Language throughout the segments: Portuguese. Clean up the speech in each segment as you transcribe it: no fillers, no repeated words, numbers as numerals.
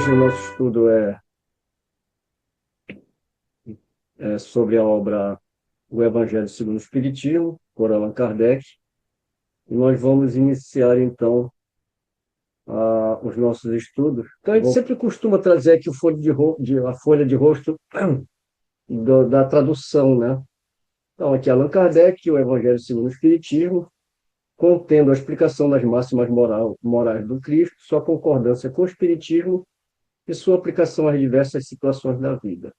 Hoje o nosso estudo é sobre a obra O Evangelho segundo o Espiritismo, por Allan Kardec, e nós vamos iniciar então os nossos estudos. Então a gente sempre costuma trazer aqui a folha de rosto da tradução, né? Então aqui Allan Kardec, O Evangelho segundo o Espiritismo, contendo a explicação das máximas morais do Cristo, sua concordância com o Espiritismo e sua aplicação às diversas situações da vida.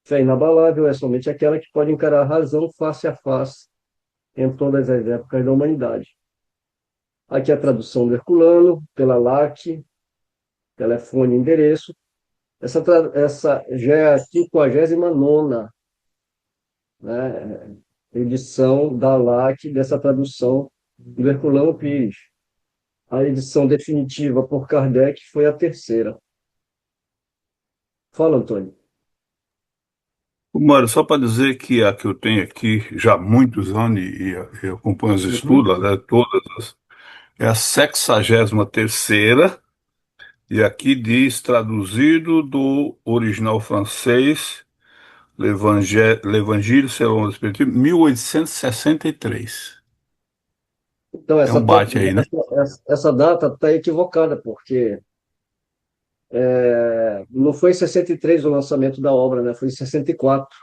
Fé inabalável é somente aquela que pode encarar a razão face a face em todas as épocas da humanidade. Aqui a tradução do Herculano, pela LAC, telefone e endereço. Essa já é a 59ª, né, edição da LAC, dessa tradução do Herculano Pires. A edição definitiva por Kardec foi a terceira. Fala, Antônio. Mário, só para dizer que a que eu tenho aqui já há muitos anos e eu acompanho os Uhum. estudos, né, é a 63ª, e aqui diz traduzido do original francês, L'Évangile selon o Espiritismo, 1863. Então, É um bate aí, né? essa data está equivocada, porque não foi em 63 o lançamento da obra, né? Foi em 64.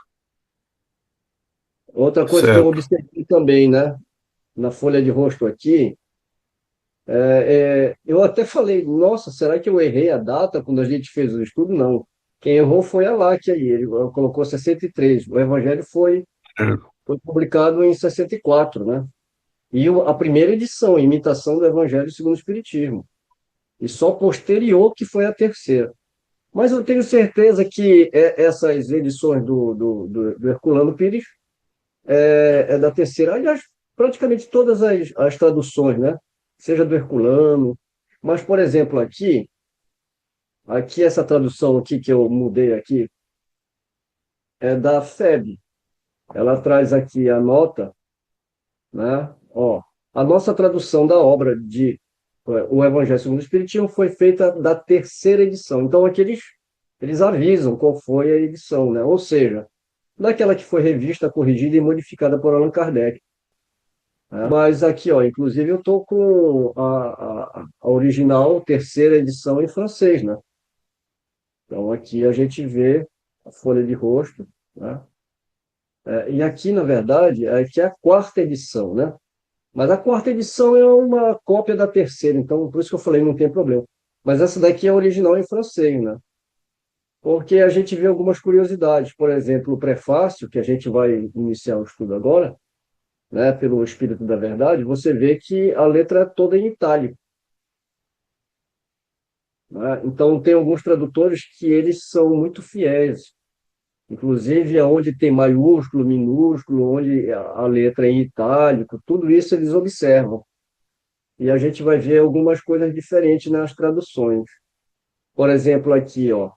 Outra coisa que eu Certo. observei também, né? Na folha de rosto aqui, eu até falei, nossa, será que eu errei a data quando a gente fez o estudo? Não. Quem errou foi a LAC aí, ele colocou 63. O Evangelho foi publicado em 64, né? E a primeira edição, Imitação do Evangelho segundo o Espiritismo. E só posterior que foi a terceira. Mas eu tenho certeza que essas edições do Herculano Pires é da terceira. Aliás, praticamente todas as traduções, né? Seja do Herculano. Mas, por exemplo, aqui essa tradução aqui que eu mudei aqui é da FEB. Ela traz aqui a nota, né? Ó, a nossa tradução da obra de O Evangelho segundo o Espiritismo foi feita da terceira edição. Então, aqui eles avisam qual foi a edição, né? Ou seja, daquela que foi revista, corrigida e modificada por Allan Kardec, né? Mas aqui, ó, inclusive eu estou com a original terceira edição em francês, né? Então aqui a gente vê a folha de rosto, né? E aqui, na verdade, aqui é a quarta edição, né? Mas a quarta edição é uma cópia da terceira, então por isso que eu falei, não tem problema. Mas essa daqui é a original em francês, né? Porque a gente vê algumas curiosidades. Por exemplo, o prefácio, que a gente vai iniciar o estudo agora, né, pelo Espírito da Verdade, você vê que a letra é toda em itálico, né? Então, tem alguns tradutores que eles são muito fiéis, inclusive onde tem maiúsculo, minúsculo, onde a letra é em itálico, tudo isso eles observam. E a gente vai ver algumas coisas diferentes nas traduções. Por exemplo, aqui, ó,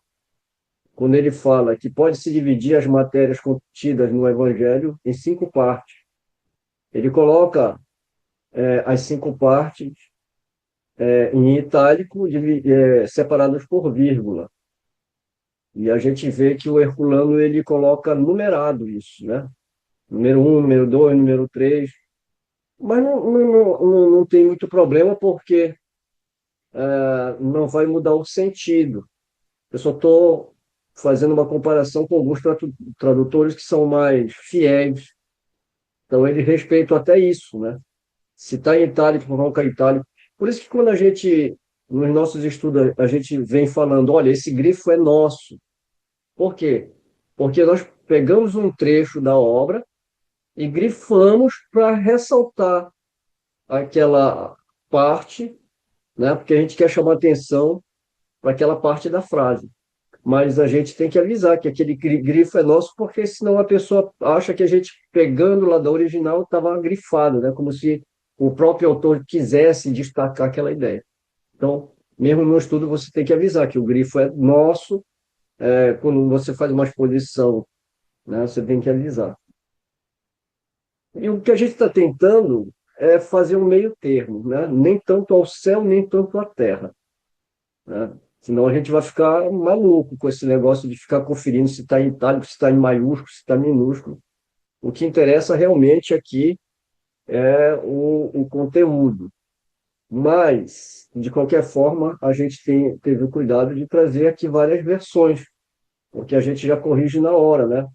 quando ele fala que pode-se dividir as matérias contidas no Evangelho em 5 partes. Ele coloca as 5 partes em itálico, separadas por vírgula. E a gente vê que o Herculano ele coloca numerado isso, né? Número um, número 2, número 3. Mas não tem muito problema, porque não vai mudar o sentido. Eu só estou fazendo uma comparação com alguns tradutores que são mais fiéis. Então, eles respeitam até isso, né? Se está em itálico, coloca itálico. Por isso que quando nos nossos estudos, a gente vem falando, olha, esse grifo é nosso. Por quê? Porque nós pegamos um trecho da obra e grifamos para ressaltar aquela parte, né? Porque a gente quer chamar atenção para aquela parte da frase. Mas a gente tem que avisar que aquele grifo é nosso, porque senão a pessoa acha que a gente, pegando lá da original, estava grifado, né? Como se o próprio autor quisesse destacar aquela ideia. Então, mesmo no estudo, você tem que avisar que o grifo é nosso. Quando você faz uma exposição, né? Você tem que avisar. E o que a gente está tentando é fazer um meio termo, né? Nem tanto ao céu, nem tanto à terra, né? Senão a gente vai ficar maluco com esse negócio de ficar conferindo se está em itálico, se está em maiúsculo, se está minúsculo. O que interessa realmente aqui é o conteúdo. Mas, de qualquer forma, a gente teve o cuidado de trazer aqui várias versões, porque a gente já corrige na hora, né?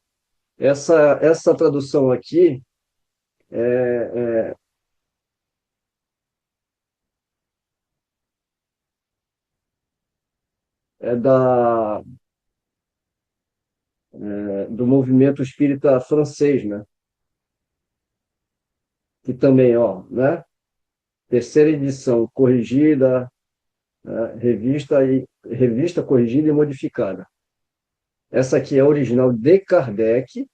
Essa tradução aqui é do movimento espírita francês, né? Que também, ó, né? Terceira edição corrigida, né? Revista corrigida e modificada. Essa aqui é a original de Kardec.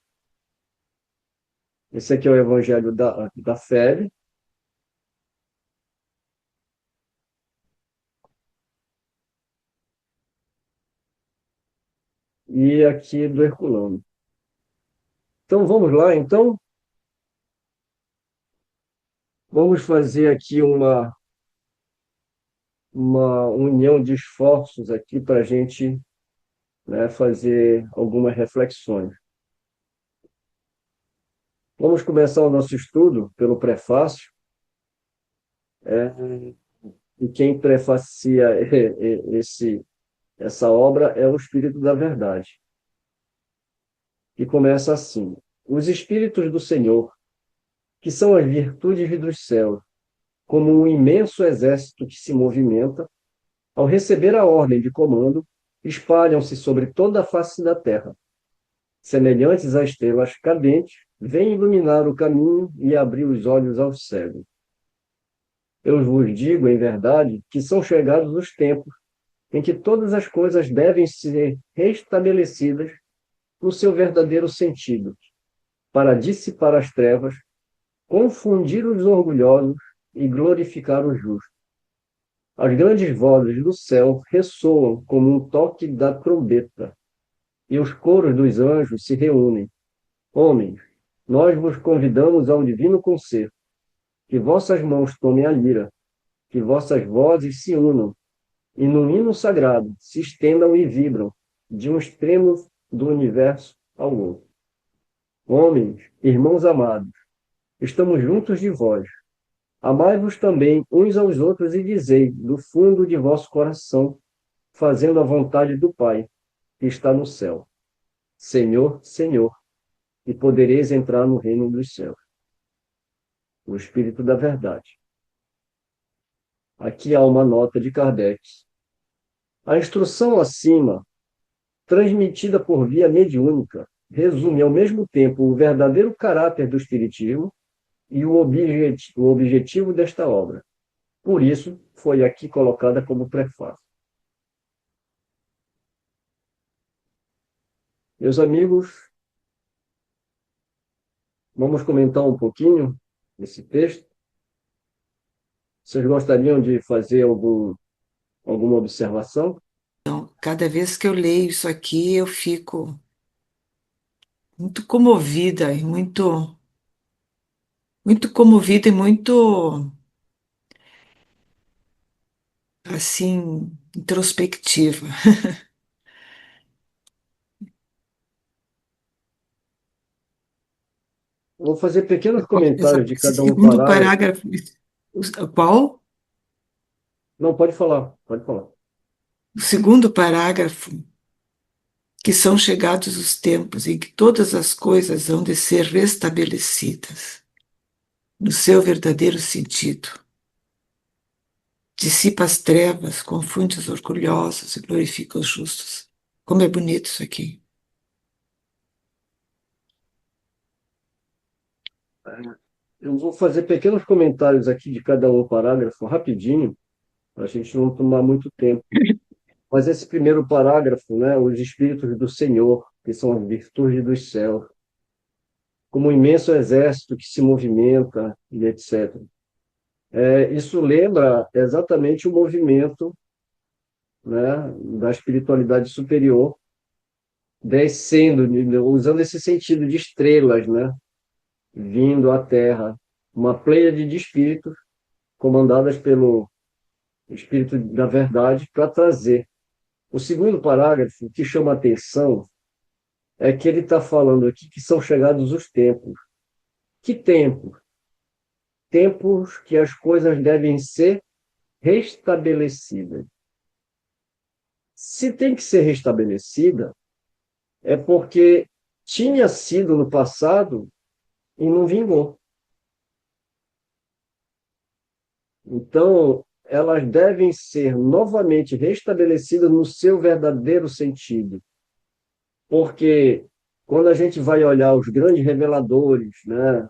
Esse aqui é o Evangelho da Fé. E aqui do Herculano. Então vamos lá, então vamos fazer aqui uma união de esforços aqui para a gente, né, fazer algumas reflexões. Vamos começar o nosso estudo pelo prefácio, e quem prefacia essa obra é o Espírito da Verdade, que começa assim: os Espíritos do Senhor, que são as virtudes dos céus, como um imenso exército que se movimenta, ao receber a ordem de comando, espalham-se sobre toda a face da terra. Semelhantes a estrelas cadentes, vêm iluminar o caminho e abrir os olhos aos cegos. Eu vos digo, em verdade, que são chegados os tempos em que todas as coisas devem ser restabelecidas no seu verdadeiro sentido, para dissipar as trevas, confundir os orgulhosos e glorificar os justos. As grandes vozes do céu ressoam como um toque da trombeta, e os coros dos anjos se reúnem. Homens, nós vos convidamos ao divino concerto, que vossas mãos tomem a lira, que vossas vozes se unam, e num hino sagrado se estendam e vibram, de um extremo do universo ao outro. Homens, irmãos amados, estamos juntos de vós. Amai-vos também uns aos outros e dizei, do fundo de vosso coração, fazendo a vontade do Pai, que está no céu. Senhor, Senhor, e podereis entrar no reino dos céus. O Espírito da Verdade. Aqui há uma nota de Kardec. A instrução acima, transmitida por via mediúnica, resume ao mesmo tempo o verdadeiro caráter do Espiritismo e o objetivo desta obra. Por isso, foi aqui colocada como prefácio. Meus amigos, vamos comentar um pouquinho esse texto. Vocês gostariam de fazer alguma observação? Cada vez que eu leio isso aqui, eu fico muito comovida e muito comovida e muito, assim, introspectiva. Vou fazer pequenos comentários de Esse cada um segundo parágrafo. parágrafo, qual? Não, pode falar, pode falar. O segundo parágrafo, que são chegados os tempos em que todas as coisas hão de ser restabelecidas no seu verdadeiro sentido. Dissipa as trevas, confunde os orgulhosos e glorifica os justos. Como é bonito isso aqui. Eu vou fazer pequenos comentários aqui de cada um parágrafo, rapidinho, para a gente não tomar muito tempo. Mas esse primeiro parágrafo, né, os Espíritos do Senhor, que são as virtudes dos céus, como um imenso exército que se movimenta e etc. Isso lembra exatamente o movimento, né, da espiritualidade superior, descendo, usando esse sentido de estrelas, né, vindo à Terra, uma pleiade de espíritos comandadas pelo Espírito da Verdade para trazer O segundo parágrafo que chama a atenção é que ele está falando aqui que são chegados os tempos. Que tempo? Tempos que as coisas devem ser restabelecidas. Se tem que ser restabelecida, é porque tinha sido no passado e não vingou. Então, elas devem ser novamente restabelecidas no seu verdadeiro sentido. Porque quando a gente vai olhar os grandes reveladores, né,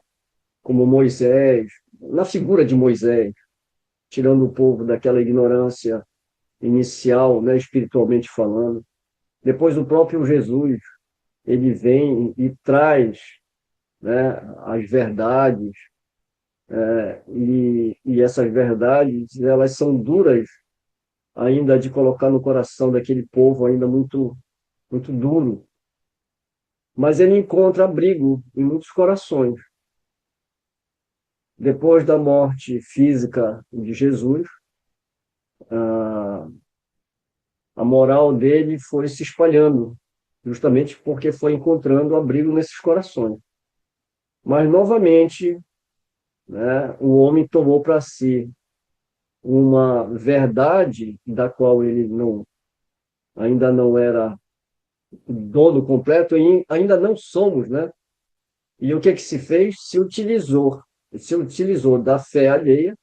como Moisés, na figura de Moisés, tirando o povo daquela ignorância inicial, né, espiritualmente falando, depois o próprio Jesus, ele vem e traz, né, as verdades, e essas verdades, elas são duras ainda de colocar no coração daquele povo ainda muito duro, mas ele encontra abrigo em muitos corações. Depois da morte física de Jesus, a, a moral dele foi se espalhando, justamente porque foi encontrando abrigo nesses corações. Mas, novamente, né, o homem tomou para si uma verdade da qual ele ainda não era dono completo e ainda não somos, né? E o que que se fez? Se utilizou da fé alheia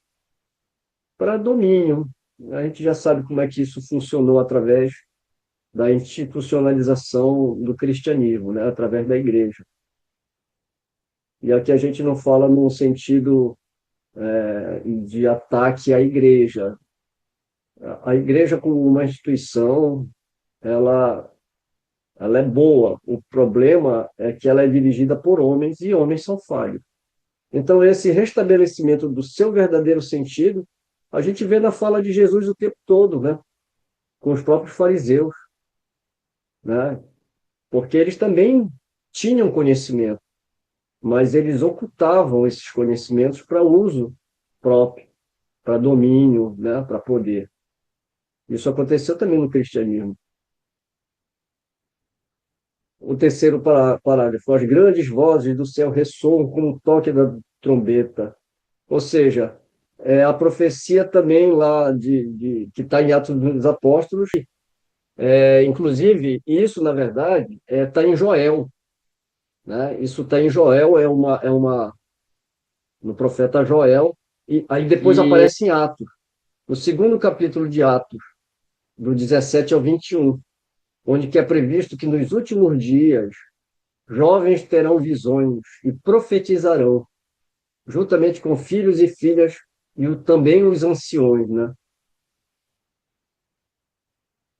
para domínio. A gente já sabe como é que isso funcionou através da institucionalização do cristianismo, né? Através da igreja. E aqui a gente não fala num sentido de ataque à igreja. A igreja, como uma instituição, ela, ela é boa. O problema é que ela é dirigida por homens e homens são falhos. Então, esse restabelecimento do seu verdadeiro sentido, a gente vê na fala de Jesus o tempo todo, né? Com os próprios fariseus, né? Porque eles também tinham conhecimento, mas eles ocultavam esses conhecimentos para uso próprio, para domínio, né? Para poder. Isso aconteceu também no cristianismo. O terceiro parágrafo: as grandes vozes do céu ressoam como o toque da trombeta. Ou seja, a profecia também lá que está em Atos dos Apóstolos, inclusive, isso, na verdade, está em Joel, né? Isso está em Joel, no profeta Joel, e aí depois aparece em Atos, no segundo capítulo de Atos, do 17 ao 21, onde que é previsto que nos últimos dias jovens terão visões e profetizarão, juntamente com filhos e filhas, e também os anciões, né?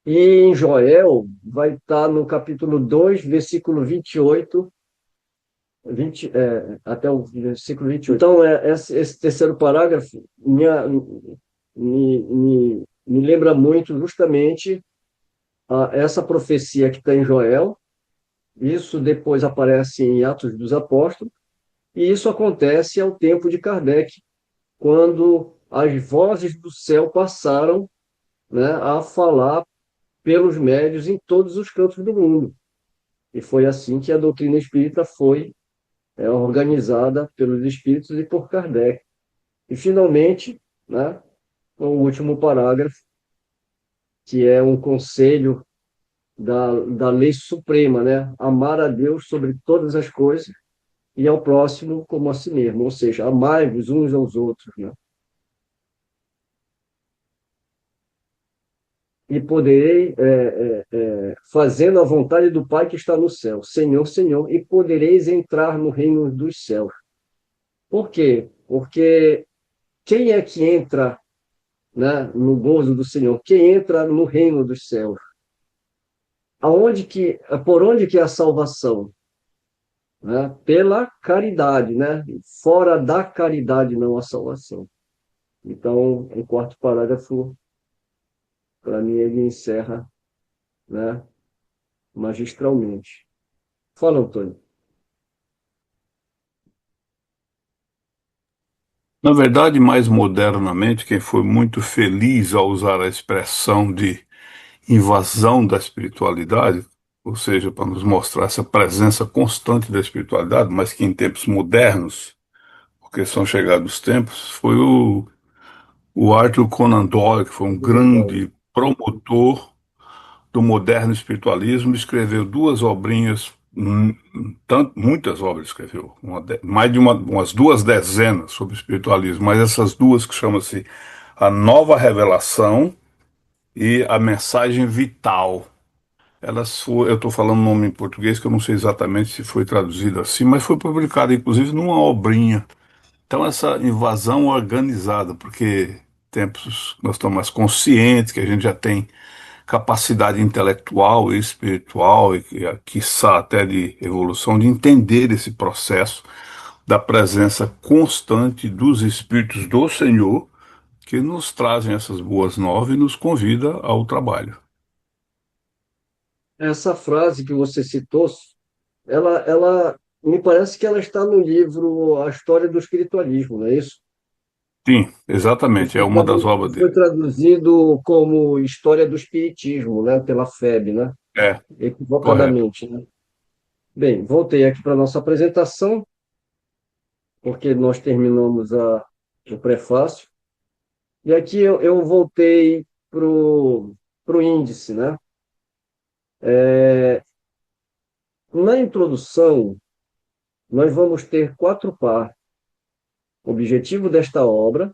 E em Joel vai estar no capítulo 2, versículo 28, até o versículo 28. Então, esse terceiro parágrafo me lembra muito justamente essa profecia que está em Joel. Isso depois aparece em Atos dos Apóstolos, e isso acontece ao tempo de Kardec, quando as vozes do céu passaram, né, a falar pelos médios em todos os cantos do mundo. E foi assim que a doutrina espírita foi organizada pelos espíritos e por Kardec. E, finalmente, né, o último parágrafo, que é um conselho da lei suprema, né? Amar a Deus sobre todas as coisas e ao próximo como a si mesmo, ou seja, amai-vos uns aos outros, né? E poderei, fazendo a vontade do Pai que está no céu, Senhor, Senhor, e podereis entrar no reino dos céus. Por quê? Porque quem é que entra, né, no gozo do Senhor? Quem entra no reino dos céus? Por onde que é a salvação? Né? Pela caridade, né? Fora da caridade não há salvação. Então, o quarto parágrafo, para mim, ele encerra, né, magistralmente. Fala, Antônio. Na verdade, mais modernamente, quem foi muito feliz ao usar a expressão de invasão da espiritualidade, ou seja, para nos mostrar essa presença constante da espiritualidade, mas que em tempos modernos, porque são chegados os tempos, foi o Arthur Conan Doyle, que foi um grande promotor do moderno espiritualismo, escreveu duas obrinhas, muitas obras escreveu, mais de umas duas dezenas sobre espiritualismo, mas essas duas que chamam-se A Nova Revelação e A Mensagem Vital. Eu estou falando o nome em português que eu não sei exatamente se foi traduzido assim, mas foi publicado inclusive numa obrinha. Então essa invasão organizada, porque tempos nós estamos mais conscientes, que a gente já tem capacidade intelectual e espiritual, e quiçá até de evolução, de entender esse processo da presença constante dos Espíritos do Senhor, que nos trazem essas boas novas e nos convida ao trabalho. Essa frase que você citou, ela me parece que ela está no livro A História do Espiritualismo, não é isso? Sim, Que exatamente, é foi, uma das que obras foi dele. traduzido como História do Espiritismo, né, pela FEB, né? É, correto. Equivocadamente, né? Bem, voltei aqui para a nossa apresentação, porque nós terminamos o prefácio. E aqui eu voltei para o índice, né? Na introdução, nós vamos ter quatro partes. Objetivo desta obra,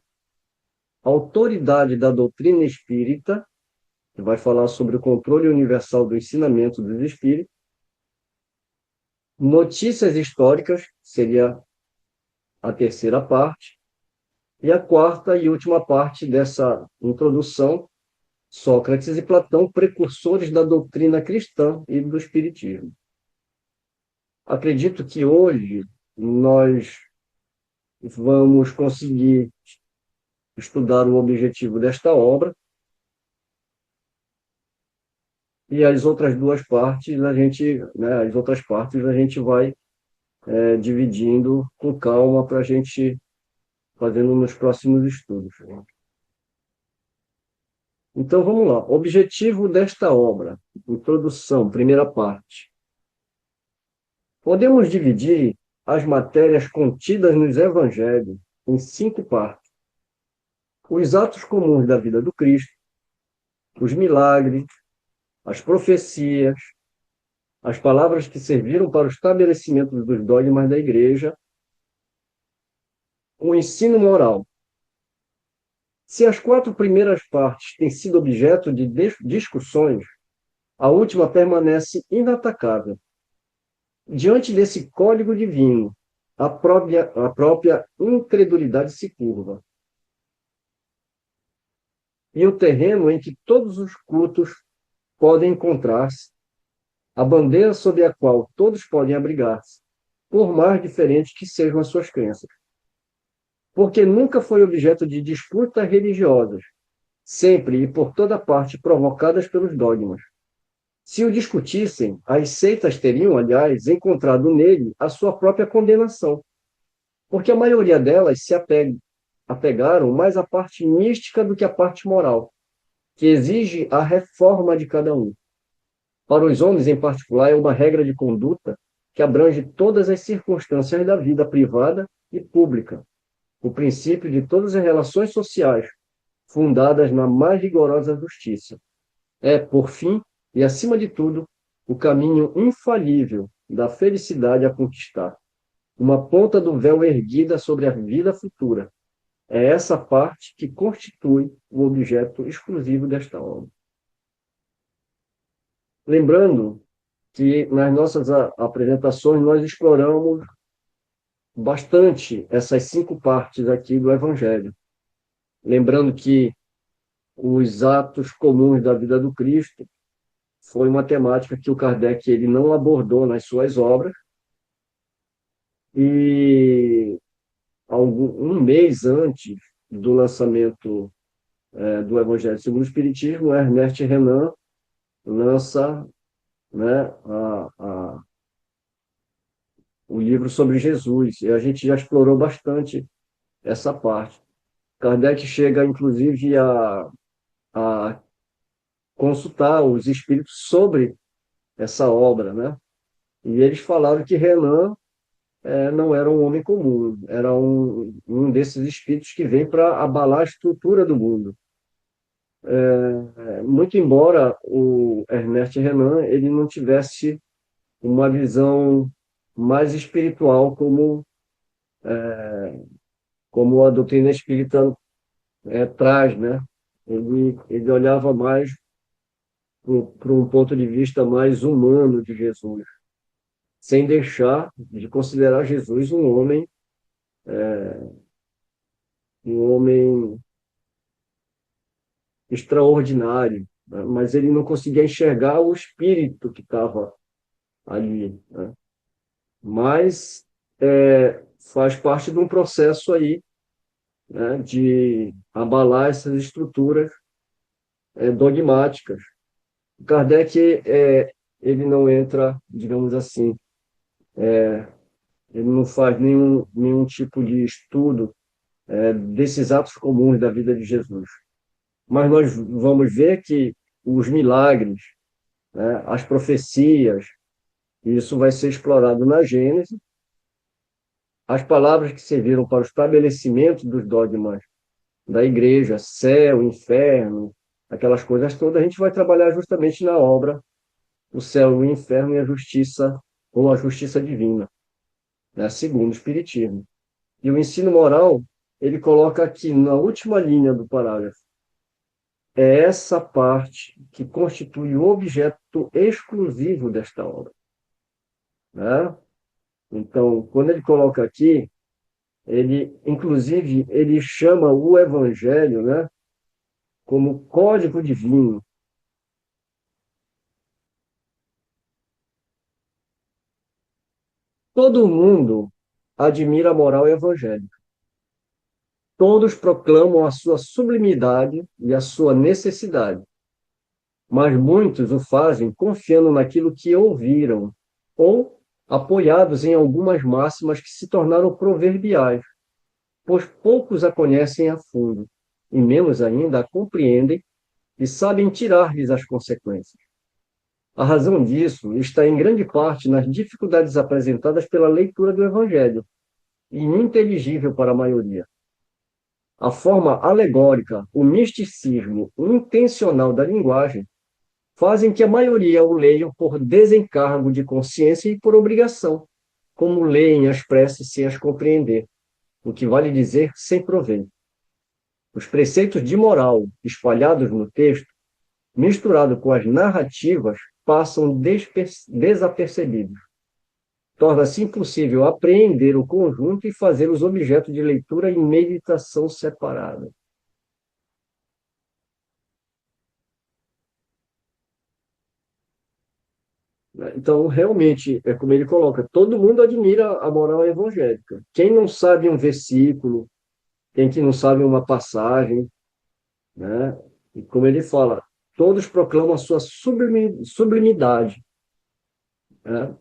autoridade da doutrina espírita, que vai falar sobre o controle universal do ensinamento dos espíritos, notícias históricas, seria a terceira parte, e a quarta e última parte dessa introdução, Sócrates e Platão, precursores da doutrina cristã e do espiritismo. Acredito que hoje nós vamos conseguir estudar o objetivo desta obra e as outras duas partes as outras partes a gente vai dividindo com calma para a gente fazendo nos próximos estudos. Então vamos lá. Objetivo desta obra, introdução, primeira parte. Podemos dividir as matérias contidas nos evangelhos em cinco partes: os atos comuns da vida do Cristo, os milagres, as profecias, as palavras que serviram para o estabelecimento dos dogmas da Igreja, o ensino moral. Se as quatro primeiras partes têm sido objeto de discussões, a última permanece inatacável. Diante desse código divino, a própria incredulidade se curva. E o terreno em que todos os cultos podem encontrar-se, a bandeira sob a qual todos podem abrigar-se, por mais diferentes que sejam as suas crenças. Porque nunca foi objeto de disputas religiosas, sempre e por toda parte provocadas pelos dogmas. Se o discutissem, as seitas teriam, aliás, encontrado nele a sua própria condenação, porque a maioria delas se apegaram mais à parte mística do que à parte moral, que exige a reforma de cada um. Para os homens, em particular, é uma regra de conduta que abrange todas as circunstâncias da vida privada e pública, o princípio de todas as relações sociais, fundadas na mais rigorosa justiça. É, por fim, e acima de tudo, o caminho infalível da felicidade a conquistar, uma ponta do véu erguida sobre a vida futura. É essa parte que constitui o objeto exclusivo desta obra. Lembrando que nas nossas apresentações nós exploramos bastante essas cinco partes aqui do Evangelho. Lembrando que os atos comuns da vida do Cristo foi uma temática que o Kardec ele não abordou nas suas obras, e um mês antes do lançamento do Evangelho segundo o Espiritismo, Ernest Renan lança, né, o livro sobre Jesus, e a gente já explorou bastante essa parte. Kardec chega, inclusive, a consultar os espíritos sobre essa obra, né? E eles falaram que Renan não era um homem comum, era um desses espíritos que vem para abalar a estrutura do mundo. Muito embora o Ernest Renan ele não tivesse uma visão mais espiritual como a doutrina espírita traz, né? Ele olhava mais para um ponto de vista mais humano de Jesus, sem deixar de considerar Jesus um homem extraordinário, né? Mas ele não conseguia enxergar o espírito que estava ali, né? Mas faz parte de um processo aí, né, de abalar essas estruturas dogmáticas. Kardec ele não entra, digamos assim, ele não faz nenhum tipo de estudo desses atos comuns da vida de Jesus. Mas nós vamos ver que os milagres, né, as profecias, isso vai ser explorado na Gênesis. As palavras que serviram para o estabelecimento dos dogmas da igreja, céu, inferno, aquelas coisas todas, a gente vai trabalhar justamente na obra O Céu, o Inferno e a Justiça, ou a Justiça Divina, né, segundo o Espiritismo. E o ensino moral, ele coloca aqui na última linha do parágrafo, é essa parte que constitui o objeto exclusivo desta obra, né? Então, quando ele coloca aqui, inclusive, ele chama o Evangelho, né, como código divino. Todo mundo admira a moral evangélica. Todos proclamam a sua sublimidade e a sua necessidade, mas muitos o fazem confiando naquilo que ouviram ou apoiados em algumas máximas que se tornaram proverbiais, pois poucos a conhecem a fundo, e menos ainda a compreendem e sabem tirar-lhes as consequências. A razão disso está em grande parte nas dificuldades apresentadas pela leitura do Evangelho, ininteligível para a maioria. A forma alegórica, o misticismo intencional da linguagem fazem que a maioria o leiam por desencargo de consciência e por obrigação, como leem as preces sem as compreender, o que vale dizer sem proveito. Os preceitos de moral espalhados no texto, misturado com as narrativas, passam desapercebidos. Torna-se impossível apreender o conjunto e fazer os objetos de leitura e meditação separada. Então, realmente, é como ele coloca, todo mundo admira a moral evangélica. Quem não sabe um versículo, quem que não sabe uma passagem, né? E como ele fala, todos proclamam a sua sublimidade, né?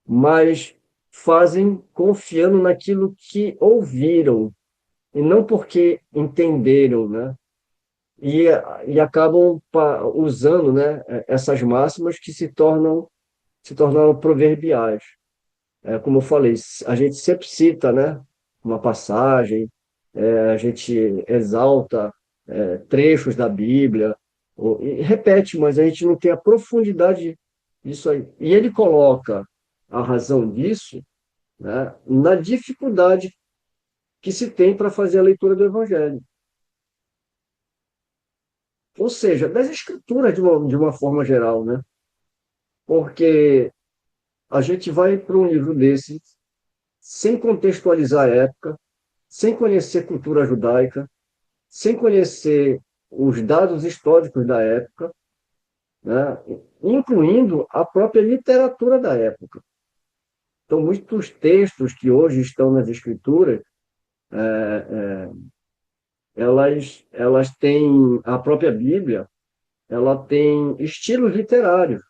Mas fazem confiando naquilo que ouviram, e não porque entenderam, né? E, e acabam usando, né, essas máximas que se tornaram proverbiais. Como eu falei, a gente sempre cita, né, uma passagem, a gente exalta trechos da Bíblia, e repete, mas a gente não tem a profundidade disso aí. E ele coloca a razão disso, né, na dificuldade que se tem para fazer a leitura do Evangelho. Ou seja, das escrituras de uma forma geral, né? Porque a gente vai para um livro desse sem contextualizar a época, sem conhecer cultura judaica, sem conhecer os dados históricos da época, né? Incluindo a própria literatura da época. Então, muitos textos que hoje estão nas escrituras, elas têm, a própria Bíblia, ela tem estilos literários.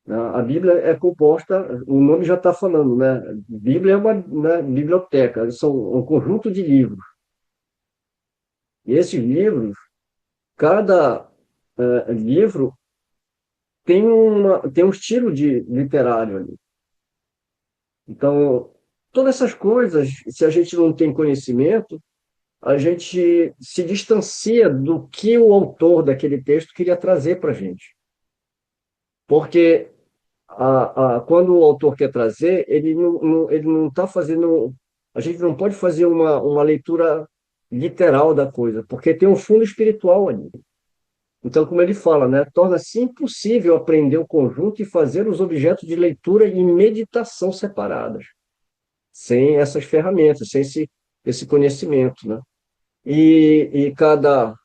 A Bíblia é composta, o nome já está falando, né? Bíblia é uma, né, biblioteca, são um conjunto de livros. E esses livros, cada livro tem um estilo literário ali. Então, todas essas coisas, se a gente não tem conhecimento, a gente se distancia do que o autor daquele texto queria trazer para a gente. Porque quando o autor quer trazer, ele não está fazendo. A gente não pode fazer uma leitura literal da coisa, porque tem um fundo espiritual ali. Então, como ele fala, né, torna-se impossível aprender o conjunto e fazer os objetos de leitura e meditação separadas, sem essas ferramentas, sem esse conhecimento, né? E cada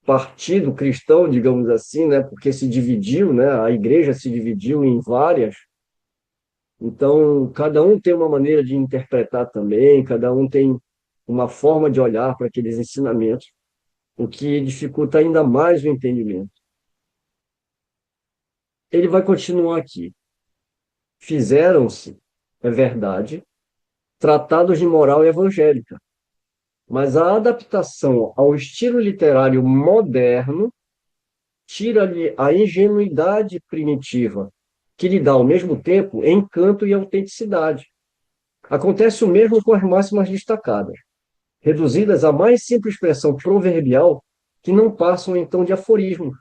partido cristão, digamos assim, né, porque se dividiu, né, a igreja se dividiu em várias, então cada um tem uma maneira de interpretar também, cada um tem uma forma de olhar para aqueles ensinamentos, o que dificulta ainda mais o entendimento. Ele vai continuar aqui. Fizeram-se, é verdade, tratados de moral evangélica, mas a adaptação ao estilo literário moderno tira-lhe a ingenuidade primitiva, que lhe dá, ao mesmo tempo, encanto e autenticidade. Acontece o mesmo com as máximas destacadas, reduzidas à mais simples expressão proverbial, que não passam então de aforismos,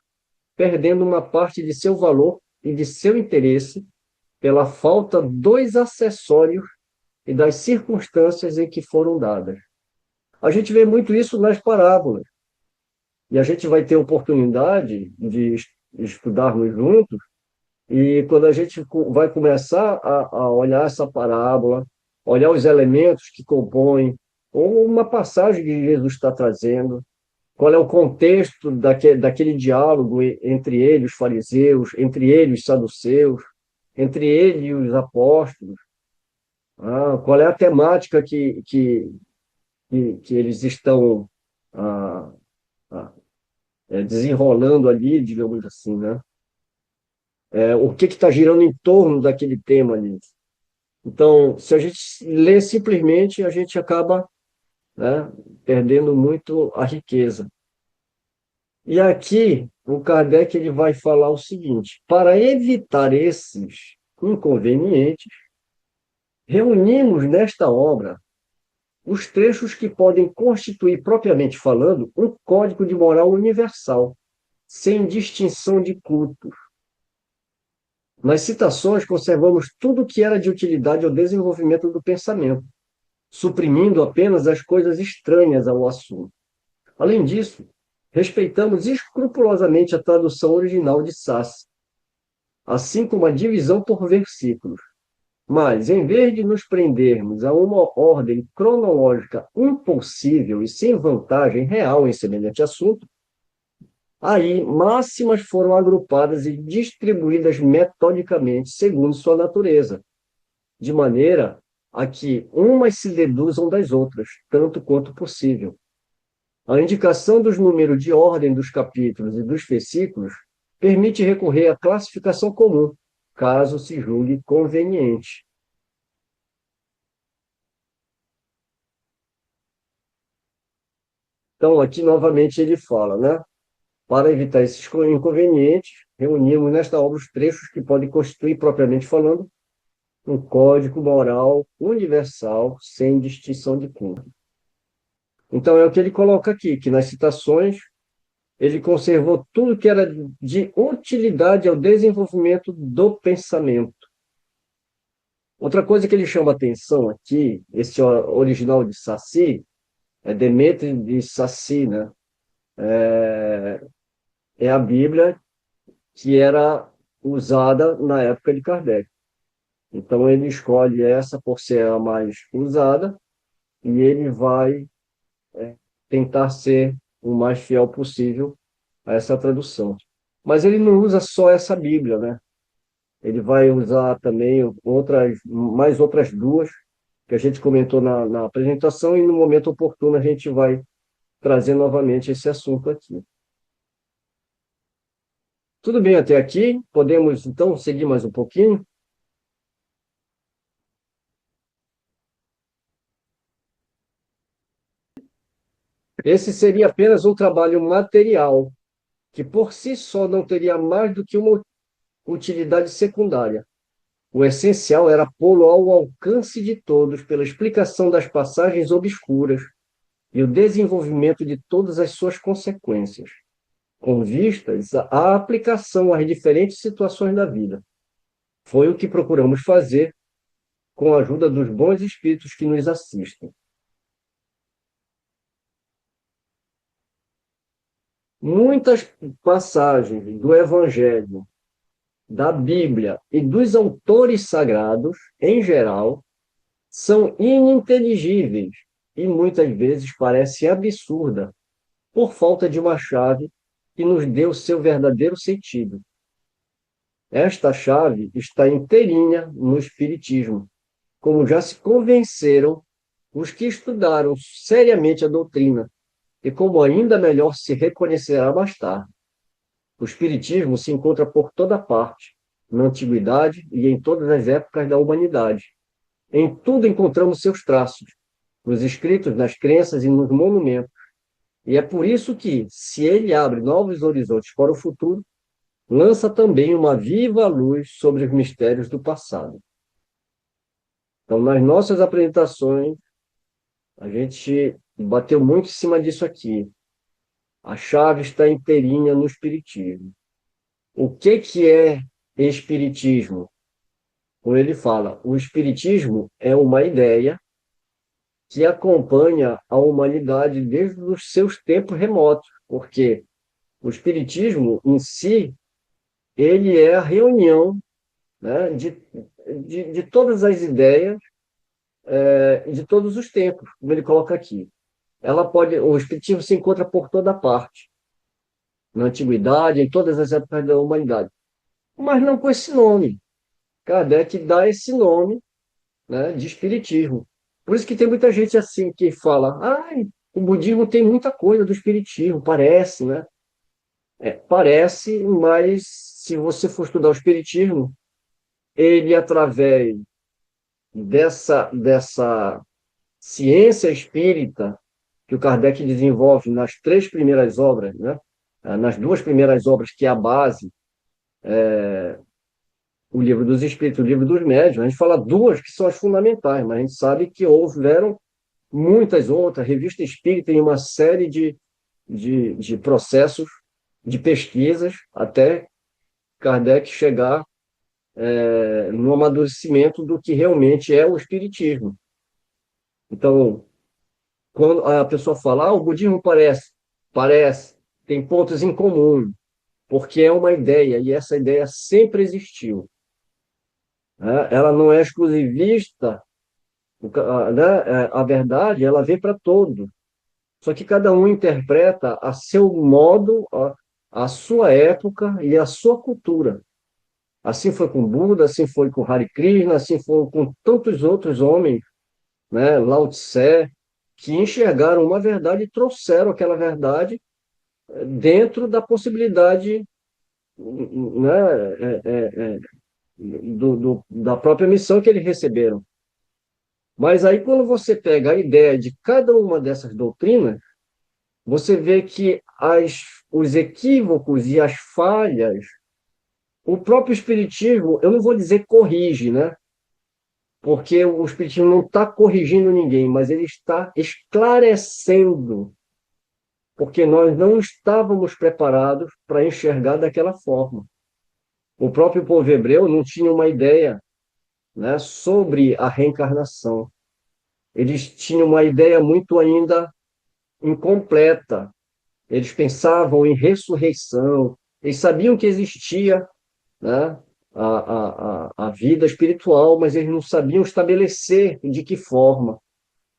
perdendo uma parte de seu valor e de seu interesse pela falta dos acessórios e das circunstâncias em que foram dadas. A gente vê muito isso nas parábolas, e a gente vai ter oportunidade de estudarmos juntos, e quando a gente vai começar a olhar essa parábola, olhar os elementos que compõem, ou uma passagem que Jesus está trazendo, qual é o contexto daquele diálogo entre ele, os fariseus, entre ele, os saduceus, entre ele e os apóstolos, qual é a temática que eles estão ah, ah, desenrolando ali, digamos assim, né? O que está girando em torno daquele tema ali. Então, se a gente lê simplesmente, a gente acaba, né, perdendo muito a riqueza. E aqui, o Kardec ele vai falar o seguinte: para evitar esses inconvenientes, reunimos nesta obra os trechos que podem constituir, propriamente falando, um código de moral universal, sem distinção de culto. Nas citações, conservamos tudo o que era de utilidade ao desenvolvimento do pensamento, suprimindo apenas as coisas estranhas ao assunto. Além disso, respeitamos escrupulosamente a tradução original de Sassi, assim como a divisão por versículos. Mas, em vez de nos prendermos a uma ordem cronológica impossível e sem vantagem real em semelhante assunto, aí máximas foram agrupadas e distribuídas metodicamente segundo sua natureza, de maneira a que umas se deduzam das outras, tanto quanto possível. A indicação dos números de ordem dos capítulos e dos versículos permite recorrer à classificação comum, caso se julgue conveniente. Então, aqui novamente ele fala, né? Para evitar esses inconvenientes, reunimos nesta obra os trechos que podem constituir, propriamente falando, um código moral universal, sem distinção de culto. Então, é o que ele coloca aqui, que nas citações ele conservou tudo que era de utilidade ao desenvolvimento do pensamento. Outra coisa que ele chama atenção aqui, esse original de Saci, é Demétrio de Saci, né? É a Bíblia que era usada na época de Kardec. Então ele escolhe essa por ser a mais usada e ele vai tentar ser o mais fiel possível a essa tradução. Mas ele não usa só essa Bíblia, né? Ele vai usar também mais outras duas que a gente comentou na apresentação e no momento oportuno a gente vai trazer novamente esse assunto aqui. Tudo bem até aqui? Podemos então seguir mais um pouquinho? Esse seria apenas um trabalho material, que por si só não teria mais do que uma utilidade secundária. O essencial era pô-lo ao alcance de todos pela explicação das passagens obscuras e o desenvolvimento de todas as suas consequências, com vistas à aplicação às diferentes situações da vida. Foi o que procuramos fazer com a ajuda dos bons espíritos que nos assistem. Muitas passagens do Evangelho, da Bíblia e dos autores sagrados, em geral, são ininteligíveis e muitas vezes parecem absurda por falta de uma chave que nos dê o seu verdadeiro sentido. Esta chave está inteirinha no Espiritismo, como já se convenceram os que estudaram seriamente a doutrina, e como ainda melhor se reconhecerá mais tarde. O Espiritismo se encontra por toda parte, na antiguidade e em todas as épocas da humanidade. Em tudo encontramos seus traços, nos escritos, nas crenças e nos monumentos. E é por isso que, se ele abre novos horizontes para o futuro, lança também uma viva luz sobre os mistérios do passado. Então, nas nossas apresentações, a gente bateu muito em cima disso aqui. A chave está inteirinha no Espiritismo. O que é Espiritismo? Como ele fala, o Espiritismo é uma ideia que acompanha a humanidade desde os seus tempos remotos, porque o Espiritismo em si, ele é a reunião, né, de todas as ideias de todos os tempos, como ele coloca aqui. O Espiritismo se encontra por toda parte, na antiguidade, em todas as épocas da humanidade, mas não com esse nome. Kardec dá esse nome, né, de Espiritismo. Por isso que tem muita gente assim que fala, o budismo tem muita coisa do Espiritismo, parece, né? Parece, mas se você for estudar o Espiritismo, ele, através dessa ciência espírita que o Kardec desenvolve nas três primeiras obras, né? Nas duas primeiras obras, que é a base, o Livro dos Espíritos e o Livro dos Médiuns, a gente fala duas que são as fundamentais, mas a gente sabe que houveram muitas outras, Revista Espírita em uma série de processos, de pesquisas, até Kardec chegar no amadurecimento do que realmente é o Espiritismo. Então, quando a pessoa fala, o budismo parece, tem pontos em comum, porque é uma ideia, e essa ideia sempre existiu, né? Ela não é exclusivista, né? A verdade, ela vem para todos. Só que cada um interpreta a seu modo, a sua época e a sua cultura. Assim foi com Buda, assim foi com Hare Krishna, assim foi com tantos outros homens, né? Lao Tse, que enxergaram uma verdade e trouxeram aquela verdade dentro da possibilidade, né, da própria missão que eles receberam. Mas aí, quando você pega a ideia de cada uma dessas doutrinas, você vê que os equívocos e as falhas, o próprio Espiritismo, eu não vou dizer corrige, né? Porque o Espiritismo não está corrigindo ninguém, mas ele está esclarecendo, porque nós não estávamos preparados para enxergar daquela forma. O próprio povo hebreu não tinha uma ideia, né, sobre a reencarnação. Eles tinham uma ideia muito ainda incompleta. Eles pensavam em ressurreição, eles sabiam que existia, né, a vida espiritual, mas eles não sabiam estabelecer de que forma.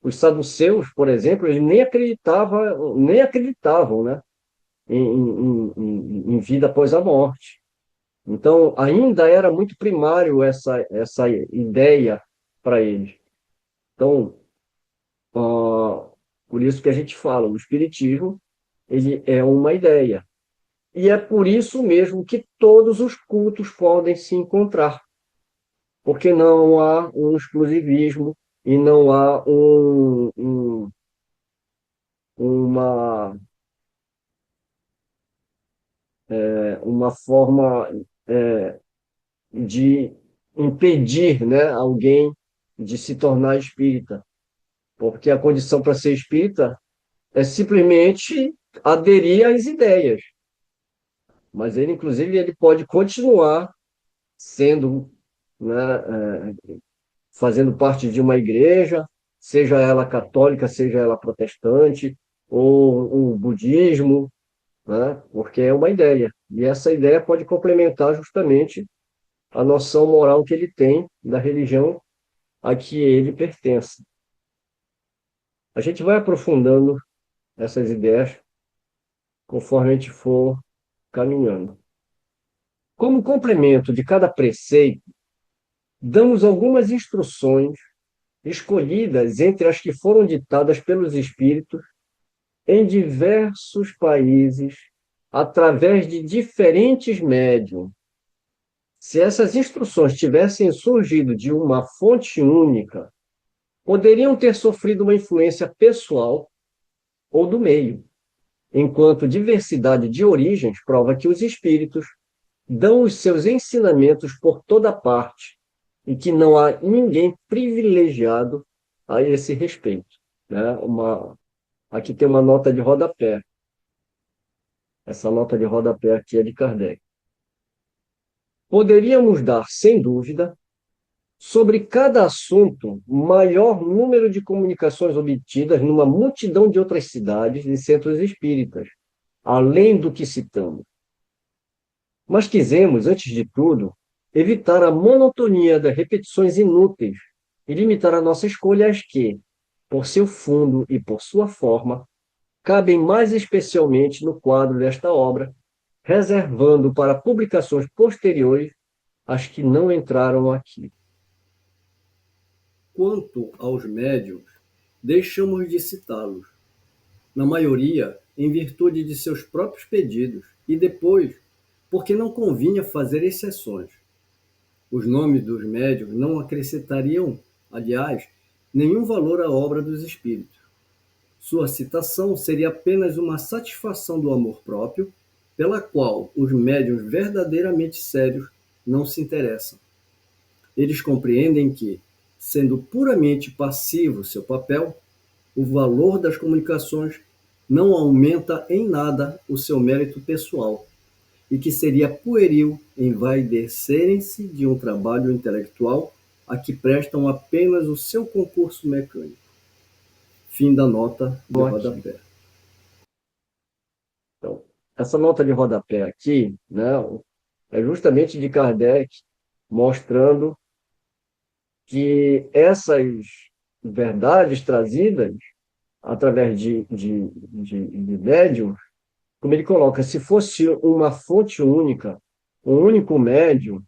Os saduceus, por exemplo, eles nem acreditavam, né, em vida após a morte. Então, ainda era muito primário essa ideia para eles. Então, por isso que a gente fala, o Espiritismo, ele é uma ideia. E é por isso mesmo que todos os cultos podem se encontrar, porque não há um exclusivismo e não há uma, uma forma de impedir, né, alguém de se tornar espírita, porque a condição para ser espírita é simplesmente aderir às ideias, mas ele, inclusive, ele pode continuar sendo, né, fazendo parte de uma igreja, seja ela católica, seja ela protestante, ou o budismo, né, porque é uma ideia. E essa ideia pode complementar justamente a noção moral que ele tem da religião a que ele pertence. A gente vai aprofundando essas ideias conforme a gente for caminhando. Como complemento de cada preceito, damos algumas instruções escolhidas entre as que foram ditadas pelos espíritos em diversos países através de diferentes médiums. Se essas instruções tivessem surgido de uma fonte única, poderiam ter sofrido uma influência pessoal ou do meio, enquanto diversidade de origens prova que os espíritos dão os seus ensinamentos por toda parte e que não há ninguém privilegiado a esse respeito, né? Aqui tem uma nota de rodapé. Essa nota de rodapé aqui é de Kardec. Poderíamos dar, sem dúvida, sobre cada assunto, maior número de comunicações obtidas numa multidão de outras cidades e centros espíritas, além do que citamos. Mas quisemos, antes de tudo, evitar a monotonia das repetições inúteis e limitar a nossa escolha às que, por seu fundo e por sua forma, cabem mais especialmente no quadro desta obra, reservando para publicações posteriores as que não entraram aqui. Quanto aos médiuns, deixamos de citá-los, na maioria em virtude de seus próprios pedidos, e depois, porque não convinha fazer exceções. Os nomes dos médiuns não acrescentariam, aliás, nenhum valor à obra dos espíritos. Sua citação seria apenas uma satisfação do amor próprio, pela qual os médiuns verdadeiramente sérios não se interessam. Eles compreendem que, sendo puramente passivo seu papel, o valor das comunicações não aumenta em nada o seu mérito pessoal, e que seria pueril envaidecerem-se de um trabalho intelectual a que prestam apenas o seu concurso mecânico. Fim da nota de rodapé. Então, essa nota de rodapé aqui, né, é justamente de Kardec mostrando que essas verdades trazidas através de médium, como ele coloca, se fosse uma fonte única, um único médium,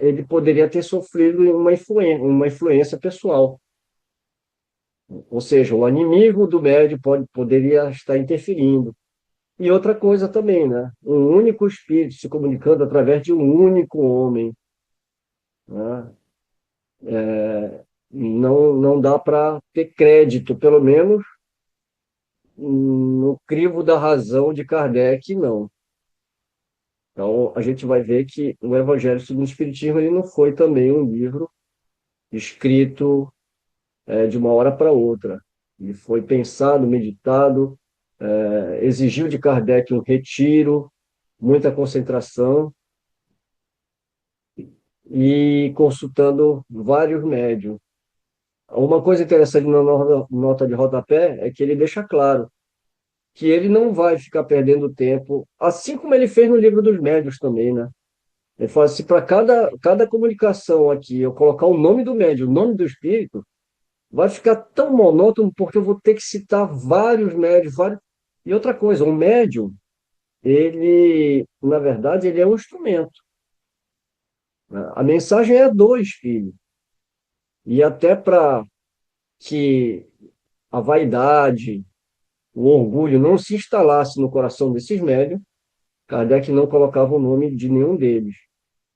ele poderia ter sofrido uma influência pessoal. Ou seja, o inimigo do médium poderia estar interferindo. E outra coisa também, né? Um único espírito se comunicando através de um único homem, né? Não dá para ter crédito, pelo menos no crivo da razão de Kardec, não. Então, a gente vai ver que o Evangelho segundo o Espiritismo ele não foi também um livro escrito de uma hora para outra. Ele foi pensado, meditado, exigiu de Kardec um retiro, muita concentração e consultando vários médiuns. Uma coisa interessante na nota de rodapé é que ele deixa claro que ele não vai ficar perdendo tempo, assim como ele fez no livro dos médiuns também, né? Ele fala assim, para cada comunicação aqui, eu colocar o nome do médium, o nome do espírito, vai ficar tão monótono porque eu vou ter que citar vários médios, vários... E outra coisa, o médium, ele, na verdade, ele é um instrumento, né? A mensagem é do espírito. E até para que a vaidade, o orgulho não se instalasse no coração desses médiuns, Kardec não colocava o nome de nenhum deles.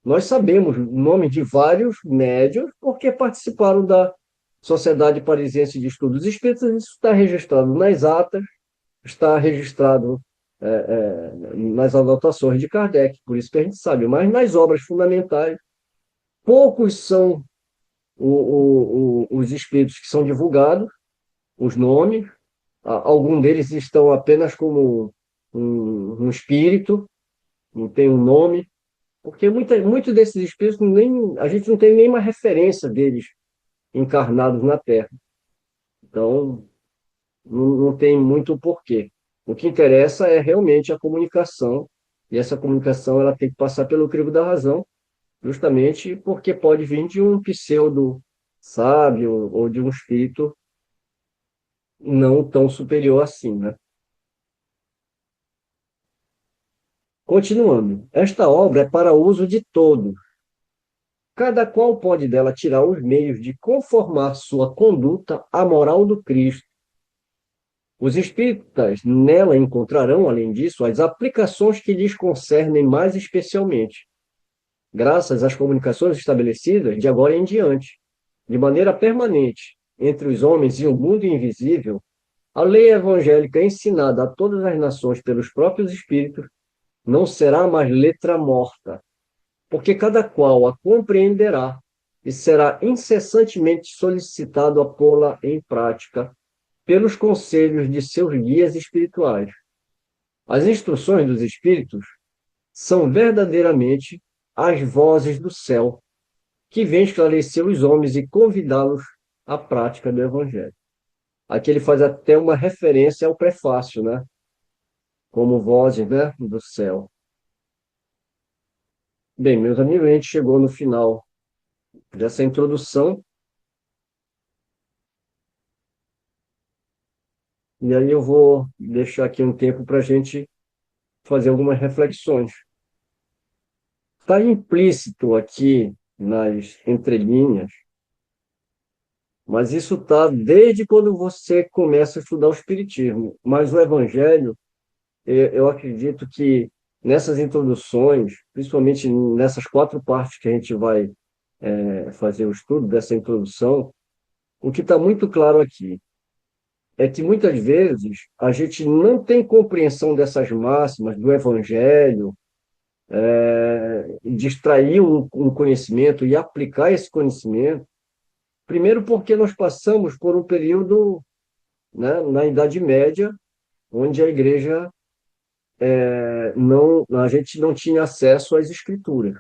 Nós sabemos o nome de vários médiuns porque participaram Sociedade Parisiense de Estudos Espíritas, isso está registrado nas atas, está registrado nas anotações de Kardec, por isso que a gente sabe, mas nas obras fundamentais, poucos são os espíritos que são divulgados, os nomes, alguns deles estão apenas como um espírito, não tem um nome, porque muitos desses espíritos a gente não tem nenhuma referência deles encarnados na Terra. Então, não tem muito porquê. O que interessa é realmente a comunicação, e essa comunicação ela tem que passar pelo crivo da razão, justamente porque pode vir de um pseudo sábio ou de um espírito não tão superior assim, né? Continuando, esta obra é para uso de todos. Cada qual pode dela tirar os meios de conformar sua conduta à moral do Cristo. Os espíritas nela encontrarão, além disso, as aplicações que lhes concernem mais especialmente, graças às comunicações estabelecidas de agora em diante, de maneira permanente, entre os homens e o mundo invisível. A lei evangélica ensinada a todas as nações pelos próprios espíritos não será mais letra morta, porque cada qual a compreenderá e será incessantemente solicitado a pô-la em prática pelos conselhos de seus guias espirituais. As instruções dos espíritos são verdadeiramente as vozes do céu, que vêm esclarecer os homens e convidá-los à prática do Evangelho. Aqui ele faz até uma referência ao prefácio, né? Como vozes, né, do céu. Bem, meus amigos, a gente chegou no final dessa introdução, e aí eu vou deixar aqui um tempo para a gente fazer algumas reflexões. Está implícito aqui nas entrelinhas, mas isso está desde quando você começa a estudar o Espiritismo. Mas o Evangelho, eu acredito que nessas introduções, principalmente nessas 4 partes que a gente vai fazer o estudo dessa introdução, o que está muito claro aqui é que muitas vezes a gente não tem compreensão dessas máximas do Evangelho, de extrair um conhecimento e aplicar esse conhecimento, primeiro porque nós passamos por um período, né, na Idade Média, onde a igreja a gente não tinha acesso às escrituras.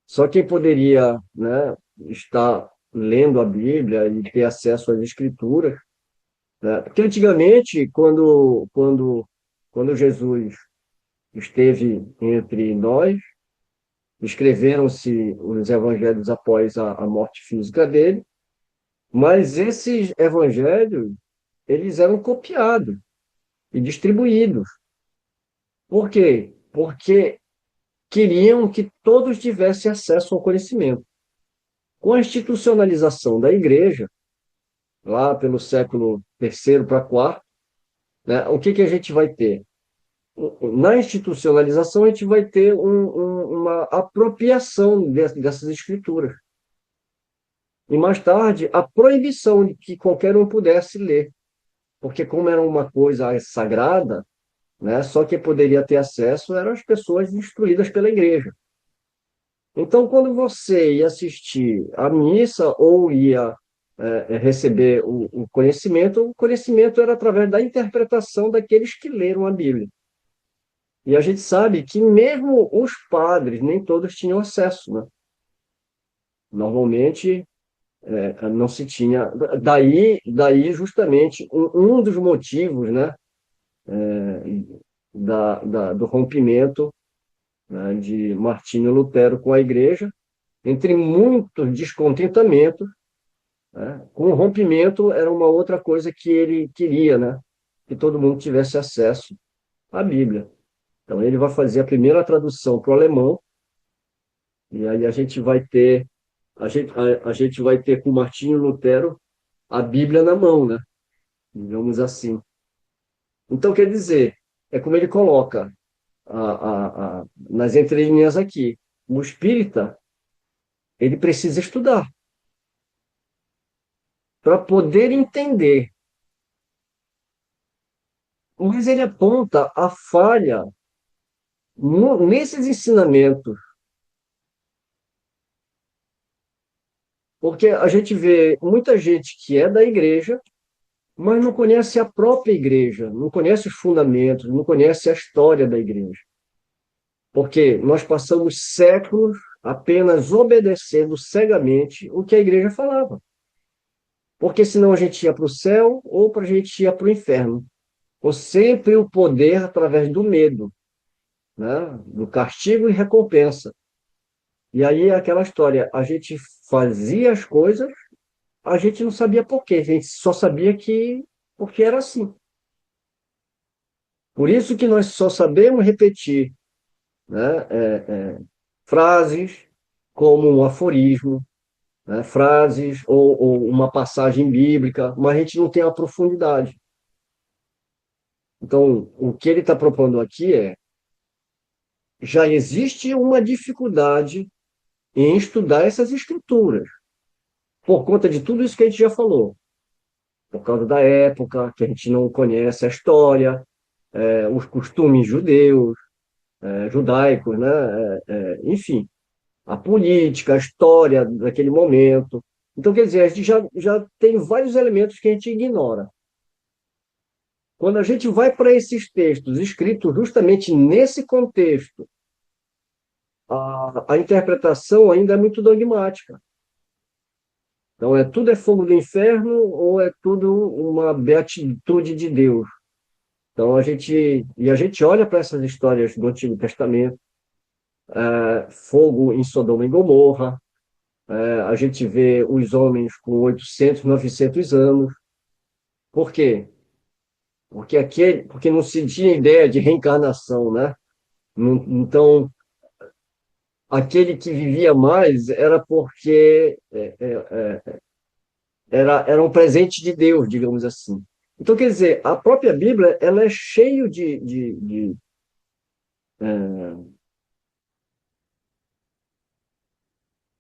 Só quem poderia, né, estar lendo a Bíblia e ter acesso às escrituras, né? Porque antigamente, quando Jesus esteve entre nós, escreveram-se os evangelhos após a morte física dele, mas esses evangelhos, eles eram copiados e distribuídos. Por quê? Porque queriam que todos tivessem acesso ao conhecimento. Com a institucionalização da igreja, lá pelo século III para IV, né, o que a gente vai ter? Na institucionalização, a gente vai ter uma apropriação dessas escrituras. E mais tarde, a proibição de que qualquer um pudesse ler. Porque como era uma coisa sagrada, né, só quem poderia ter acesso eram as pessoas instruídas pela igreja. Então, quando você ia assistir a missa ou ia receber o conhecimento era através da interpretação daqueles que leram a Bíblia. E a gente sabe que mesmo os padres, nem todos tinham acesso, né? Normalmente, não se tinha. Daí justamente, um dos motivos, né, do rompimento, né, de Martinho Lutero com a igreja, entre muitos descontentamentos, né, com o rompimento era uma outra coisa que ele queria, né, que todo mundo tivesse acesso à Bíblia. Então, ele vai fazer a primeira tradução para o alemão, e aí a gente vai ter com Martinho Lutero a Bíblia na mão, né? Digamos assim. Então, quer dizer, é como ele coloca nas entrelinhas aqui. O espírita, ele precisa estudar. para poder entender. Mas ele aponta a falha nesses ensinamentos, porque a gente vê muita gente que é da igreja, mas não conhece a própria igreja, não conhece os fundamentos, não conhece a história da igreja. Porque nós passamos séculos apenas obedecendo cegamente o que a igreja falava. Porque senão a gente ia para o céu ou a gente ia para o inferno. Ou sempre o poder através do medo, né? Do castigo e recompensa. E aí aquela história, a gente fazia as coisas, a gente não sabia por quê, a gente só sabia que porque era assim. Por isso que nós só sabemos repetir, né? Frases como um aforismo, né? Frases ou uma passagem bíblica, mas a gente não tem a profundidade. Então, o que ele está propondo aqui já existe uma dificuldade em estudar essas escrituras, por conta de tudo isso que a gente já falou, por causa da época, que a gente não conhece a história, os costumes judeus, judaicos, né? Enfim, a política, a história daquele momento. Então, quer dizer, a gente já tem vários elementos que a gente ignora. Quando a gente vai para esses textos escritos justamente nesse contexto, a interpretação ainda é muito dogmática. Então, tudo é fogo do inferno ou é tudo uma beatitude de Deus? Então, a gente olha para essas histórias do Antigo Testamento, fogo em Sodoma e Gomorra, a gente vê os homens com 800, 900 anos. Por quê? Porque não se tinha ideia de reencarnação, né? Então, aquele que vivia mais era porque era um presente de Deus, digamos assim. Então, quer dizer, a própria Bíblia ela é cheia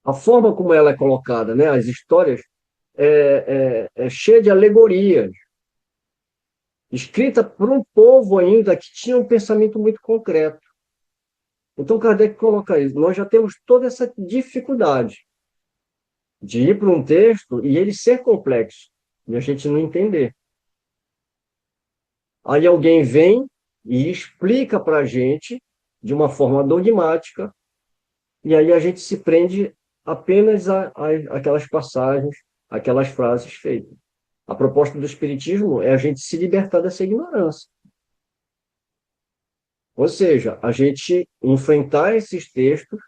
a forma como ela é colocada, né? As histórias é cheia de alegorias, escrita por um povo ainda que tinha um pensamento muito concreto. Então, Kardec coloca isso. Nós já temos toda essa dificuldade de ir para um texto e ele ser complexo e a gente não entender. Aí alguém vem e explica para a gente de uma forma dogmática e aí a gente se prende apenas aquelas passagens, aquelas frases feitas. A proposta do Espiritismo é a gente se libertar dessa ignorância. Ou seja, a gente enfrentar esses textos,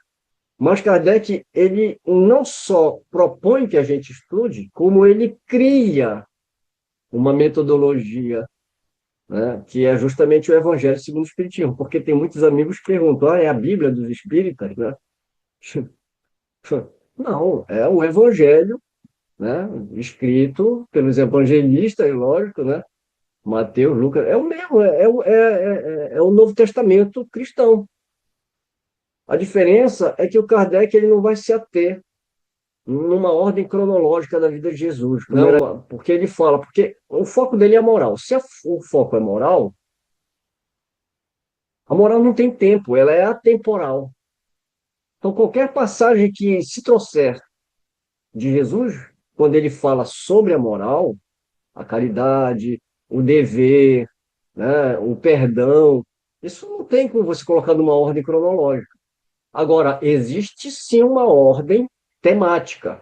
mas Kardec, ele não só propõe que a gente estude, como ele cria uma metodologia, né, que é justamente o Evangelho segundo o Espiritismo, porque tem muitos amigos que perguntam, é a Bíblia dos Espíritas, né? Não, é o Evangelho, né, escrito pelos evangelistas, lógico, né? Mateus, Lucas, é o mesmo, é o Novo Testamento cristão. A diferença é que o Kardec ele não vai se ater numa ordem cronológica da vida de Jesus. Não, porque ele fala, porque o foco dele é a moral. Se o foco é moral, a moral não tem tempo, ela é atemporal. Então, qualquer passagem que se trouxer de Jesus, quando ele fala sobre a moral, a caridade, o dever, né, o perdão, isso não tem como você colocar numa ordem cronológica. Agora, existe sim uma ordem temática.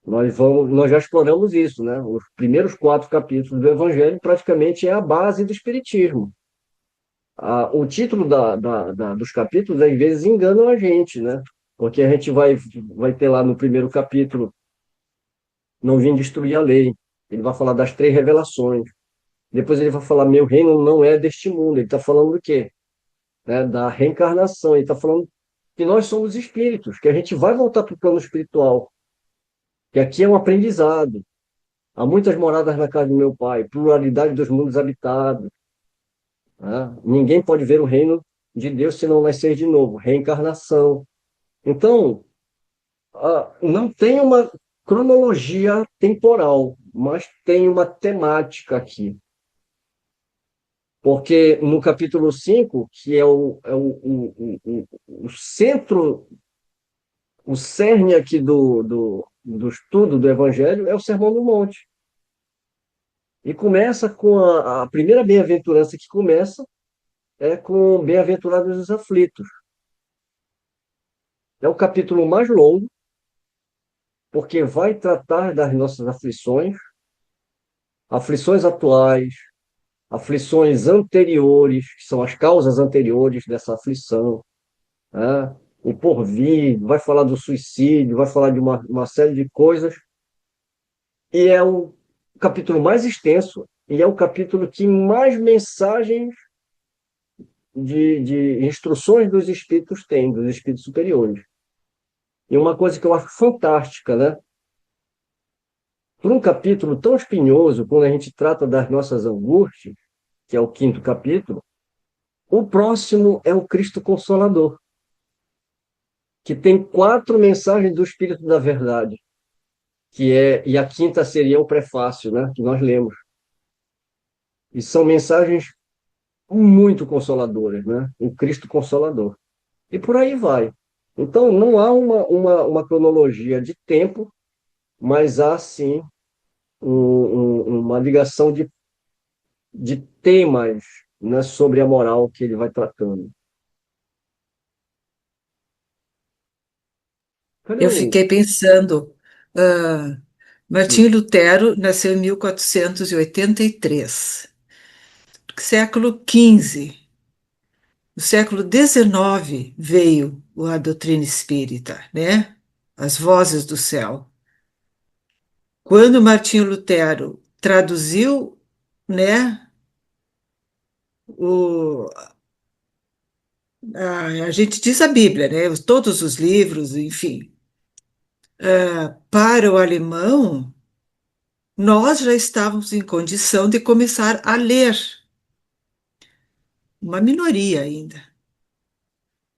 Nós já exploramos isso, né? Os primeiros 4 capítulos do Evangelho praticamente é a base do Espiritismo. O título dos capítulos, às vezes, enganam a gente, né? Porque a gente vai ter lá no primeiro capítulo, não vim destruir a lei. Ele vai falar das 3 revelações. Depois ele vai falar, meu reino não é deste mundo. Ele está falando do quê? Né? Da reencarnação. Ele está falando que nós somos espíritos, que a gente vai voltar para o plano espiritual. Que aqui é um aprendizado. Há muitas moradas na casa do meu pai, pluralidade dos mundos habitados. Né? Ninguém pode ver o reino de Deus se não nascer de novo. Reencarnação. Então, não tem cronologia temporal, mas tem uma temática aqui. Porque no capítulo 5 que é o centro, o cerne aqui do estudo do Evangelho, é o Sermão do Monte. E começa com a primeira bem-aventurança que começa é com Bem-aventurados os aflitos. É o capítulo mais longo, porque vai tratar das nossas aflições, aflições atuais, aflições anteriores, que são as causas anteriores dessa aflição, né? O porvir, vai falar do suicídio, vai falar de uma série de coisas, e é o capítulo mais extenso, e é o capítulo que mais mensagens de instruções dos espíritos tem, dos espíritos superiores. E uma coisa que eu acho fantástica, né? Por um capítulo tão espinhoso, quando a gente trata das nossas angústias, que é o quinto capítulo, o próximo é o Cristo Consolador, que tem 4 mensagens do Espírito da Verdade, e a quinta seria o prefácio, né, que nós lemos. E são mensagens muito consoladoras, né? O Cristo Consolador. E por aí vai. Então, não há uma cronologia de tempo, mas há, sim, uma ligação de temas, né, sobre a moral que ele vai tratando. Cadê Eu o... fiquei pensando, ah, Martinho Lutero nasceu em 1483, século XV. No século XIX veio a doutrina espírita, né? As vozes do céu. Quando Martinho Lutero traduziu, né, o, a gente diz a Bíblia, né, todos os livros, enfim, para o alemão, nós já estávamos em condição de começar a ler, uma minoria ainda,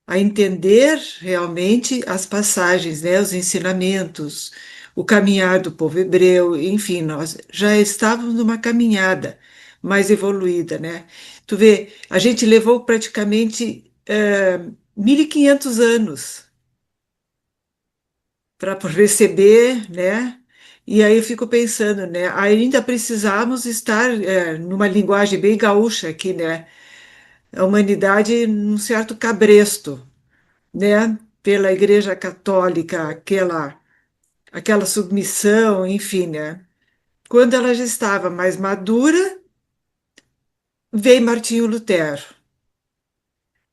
a entender realmente as passagens, né, os ensinamentos, o caminhar do povo hebreu, enfim, nós já estávamos numa caminhada mais evoluída, né? Tu vê, a gente levou praticamente 1.500 anos para receber, né? E aí eu fico pensando, né? Ainda precisamos estar numa linguagem bem gaúcha aqui, né? A humanidade num certo cabresto, né? Pela Igreja Católica, aquela submissão, enfim, né? Quando ela já estava mais madura, veio Martinho Lutero.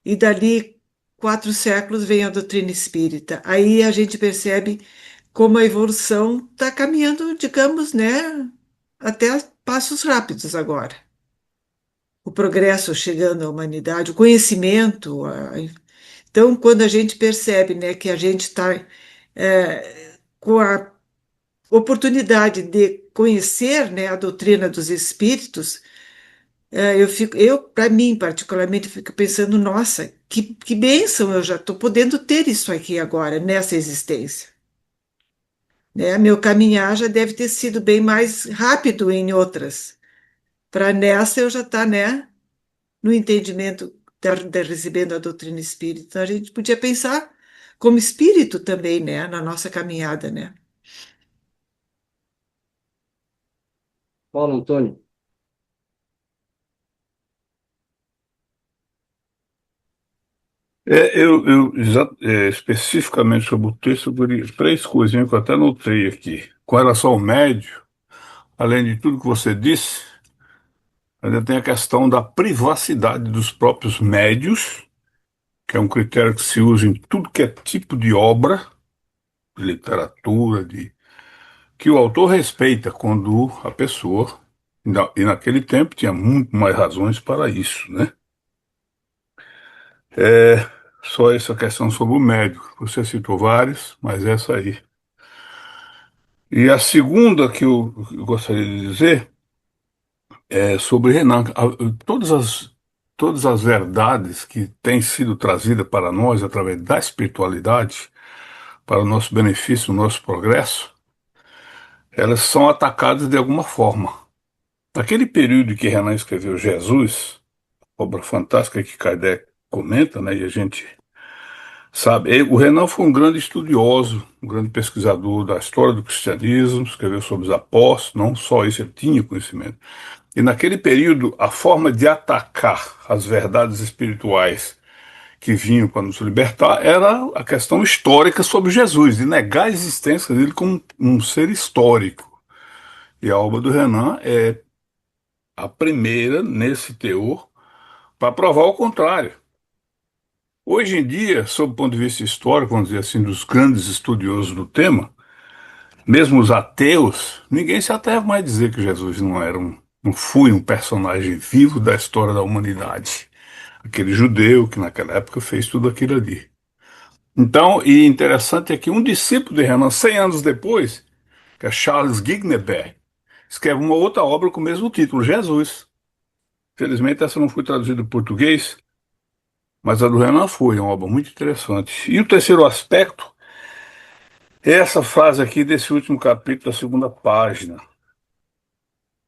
E dali 4 séculos vem a doutrina espírita. Aí a gente percebe como a evolução está caminhando, digamos, né? Até passos rápidos agora. O progresso chegando à humanidade, o conhecimento. Então, quando a gente percebe, né, que a gente está com a oportunidade de conhecer, né, a doutrina dos espíritos, para mim particularmente, fico pensando, nossa, que bênção, eu já estou podendo ter isso aqui agora, nessa existência. Né? Meu caminhar já deve ter sido bem mais rápido em outras. Para nessa eu já estar, né, no entendimento da recebendo a doutrina espírita. Então, a gente podia pensar como espírito também, né, na nossa caminhada, né? Paulo Antônio? Especificamente sobre o texto, eu diria 3 coisinhas que eu até anotei aqui. Com relação ao médio, além de tudo que você disse, ainda tem a questão da privacidade dos próprios médios, que é um critério que se usa em tudo que é tipo de obra, de literatura, que o autor respeita quando a pessoa, e naquele tempo tinha muito mais razões para isso, né? É só essa questão sobre o médico. Você citou vários, mas essa aí. E a segunda que eu gostaria de dizer é sobre Renan. Todas as verdades que têm sido trazidas para nós através da espiritualidade, para o nosso benefício, o nosso progresso, elas são atacadas de alguma forma. Naquele período que Renan escreveu Jesus, obra fantástica que Kardec comenta, né, e a gente sabe, o Renan foi um grande estudioso, um grande pesquisador da história do cristianismo, escreveu sobre os apóstolos, não só isso, ele tinha conhecimento. E naquele período, a forma de atacar as verdades espirituais que vinham para nos libertar era a questão histórica sobre Jesus, de negar a existência dele como um ser histórico. E a obra do Renan é a primeira nesse teor para provar o contrário. Hoje em dia, sob o ponto de vista histórico, vamos dizer assim, dos grandes estudiosos do tema, mesmo os ateus, ninguém se atreve mais a dizer que Jesus não foi um personagem vivo da história da humanidade. Aquele judeu que naquela época fez tudo aquilo ali. Então, e interessante é que um discípulo de Renan, 100 anos depois, que é Charles Guignebert, escreve uma outra obra com o mesmo título, Jesus. Felizmente essa não foi traduzida em português, mas a do Renan foi, uma obra muito interessante. E o terceiro aspecto é essa frase aqui desse último capítulo da segunda página.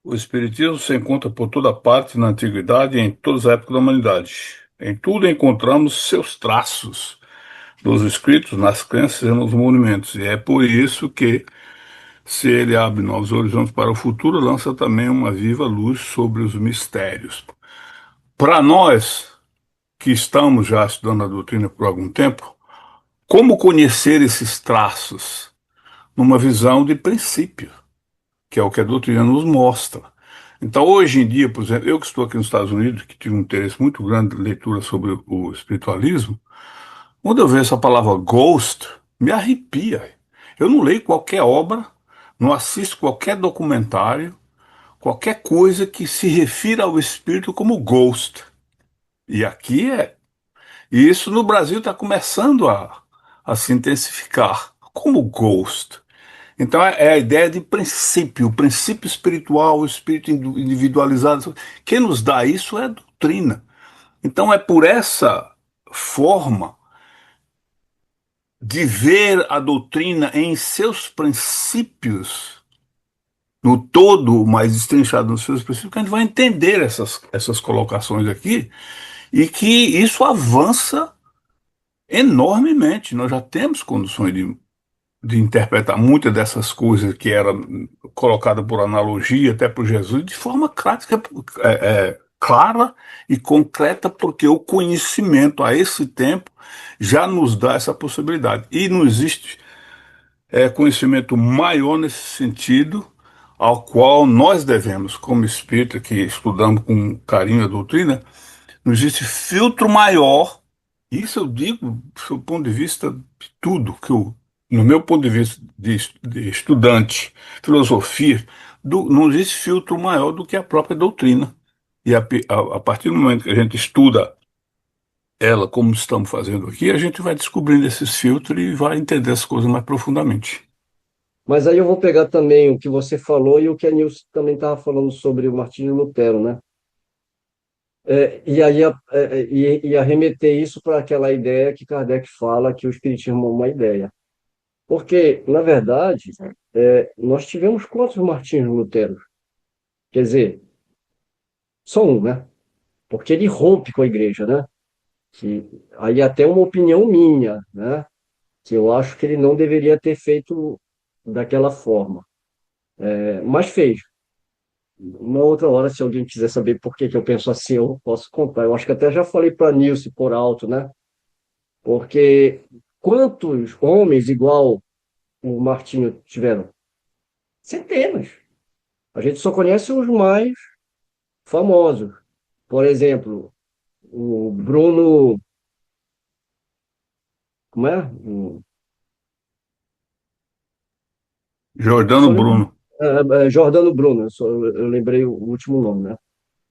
O Espiritismo se encontra por toda parte na antiguidade e em todas as épocas da humanidade. Em tudo encontramos seus traços, nos escritos, nas crenças e nos monumentos. E é por isso que, se ele abre novos horizontes para o futuro, lança também uma viva luz sobre os mistérios. Para nós, que estamos já estudando a doutrina por algum tempo, como conhecer esses traços? Numa visão de princípio, que é o que a doutrina nos mostra. Então, hoje em dia, por exemplo, eu que estou aqui nos Estados Unidos, que tive um interesse muito grande de leitura sobre o espiritualismo, quando eu vejo essa palavra ghost, me arrepia. Eu não leio qualquer obra, não assisto qualquer documentário, qualquer coisa que se refira ao espírito como ghost. E aqui é. E isso no Brasil está começando a se intensificar como ghost. Então é a ideia de princípio, o princípio espiritual, o espírito individualizado. Quem nos dá isso é a doutrina. Então é por essa forma de ver a doutrina em seus princípios, no todo mais destrinchado nos seus princípios, que a gente vai entender essas colocações aqui e que isso avança enormemente. Nós já temos condições de interpretar muitas dessas coisas que eram colocadas por analogia até por Jesus de forma prática, clara e concreta, porque o conhecimento a esse tempo já nos dá essa possibilidade. E não existe conhecimento maior nesse sentido ao qual nós devemos, como espírita que estudamos com carinho a doutrina, não existe filtro maior. Isso eu digo do ponto de vista de tudo, no meu ponto de vista de estudante, filosofia, não existe filtro maior do que a própria doutrina. E a partir do momento que a gente estuda ela, como estamos fazendo aqui, a gente vai descobrindo esses filtros e vai entender as coisas mais profundamente. Mas aí eu vou pegar também o que você falou e o que a Nilce também estava falando sobre o Martinho Lutero, né? E aí e arremeter isso para aquela ideia que Kardec fala que o Espiritismo é uma ideia. Porque, na verdade, nós tivemos quantos Martinhos Lutero? Quer dizer, só um, né? Porque ele rompe com a igreja, né? Que, aí até uma opinião minha, né? Que eu acho que ele não deveria ter feito daquela forma. Mas fez. Uma outra hora, se alguém quiser saber por que que eu penso assim, eu posso contar. Eu acho que até já falei para a Nilce por alto, né? Porque quantos homens igual o Martinho tiveram? Centenas. A gente só conhece os mais famosos. Por exemplo, o Bruno, como é? Só Jordano lembro, Bruno, Jordano Bruno, eu lembrei o último nome, né?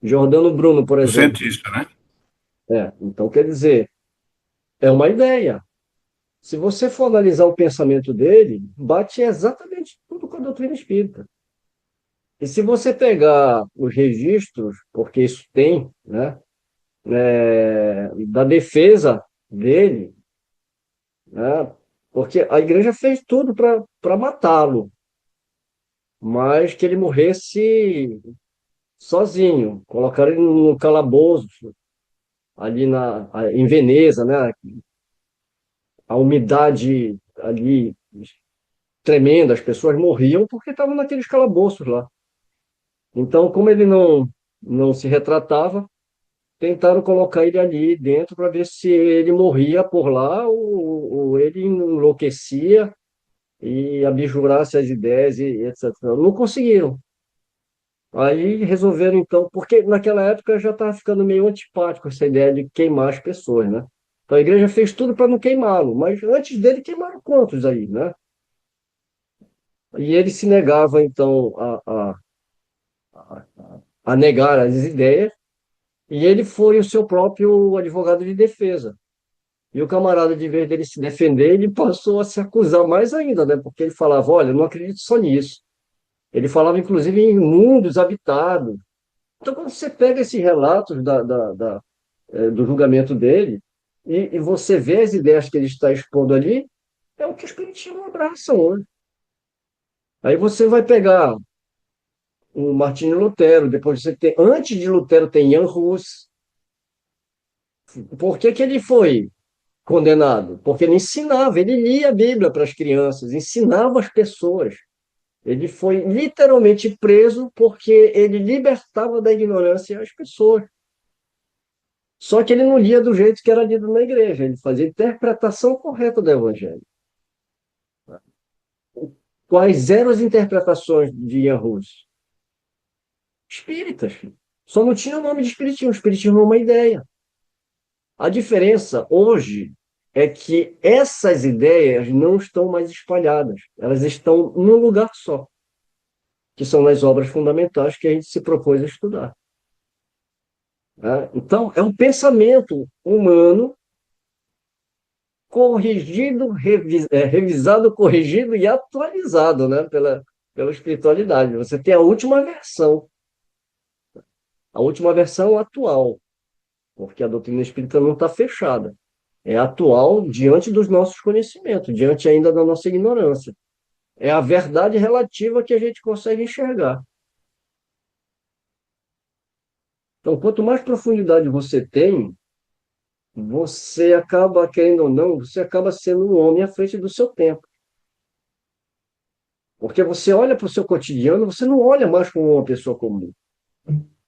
Jordano Bruno, por o exemplo. cientista, né? Então, quer dizer, é uma ideia. Se você for analisar o pensamento dele, bate exatamente tudo com a doutrina espírita. E se você pegar os registros, porque isso tem, né, da defesa dele, né, porque a igreja fez tudo para matá-lo. mas que ele morresse sozinho. Colocaram ele no calabouço, ali em Veneza, né? A umidade ali tremenda, as pessoas morriam porque estavam naqueles calabouços lá. Então, como ele não se retratava, tentaram colocar ele ali dentro para ver se ele morria por lá ou ele enlouquecia e abjurasse as ideias e etc. Não conseguiram. Aí resolveram então, porque naquela época já estava ficando meio antipático essa ideia de queimar as pessoas, né? Então a igreja fez tudo para não queimá-lo, mas antes dele queimaram quantos aí, né? E ele se negava então a negar as ideias, e ele foi o seu próprio advogado de defesa. E o camarada, de vez dele se defender, ele passou a se acusar mais ainda, né? Porque ele falava, olha, eu não acredito só nisso. Ele falava, inclusive, em mundos habitados. Então, quando você pega esses relatos do julgamento dele, e você vê as ideias que ele está expondo ali, é o que os espiritismo abraçam hoje. Aí você vai pegar o Martinho Lutero, depois você tem, antes de Lutero tem Jan Hus. Por que que ele foi condenado? Porque ele ensinava, ele lia a Bíblia para as crianças, ensinava as pessoas. Ele foi literalmente preso porque ele libertava da ignorância as pessoas. Só que ele não lia do jeito que era lido na igreja, ele fazia a interpretação correta do evangelho. Quais eram as interpretações de Ian Hus? Espíritas. Só não tinha o nome de espiritismo. O espiritismo é uma ideia. A diferença hoje é que essas ideias não estão mais espalhadas. Elas estão num lugar só, que são nas obras fundamentais que a gente se propôs a estudar. Né? Então, é um pensamento humano corrigido, revisado, corrigido e atualizado, né, pela espiritualidade. Você tem a última versão atual, porque a doutrina espírita não está fechada. É atual diante dos nossos conhecimentos, diante ainda da nossa ignorância. É a verdade relativa que a gente consegue enxergar. Então, quanto mais profundidade você tem, você acaba, querendo ou não, você acaba sendo um homem à frente do seu tempo. Porque você olha para o seu cotidiano, você não olha mais como uma pessoa comum.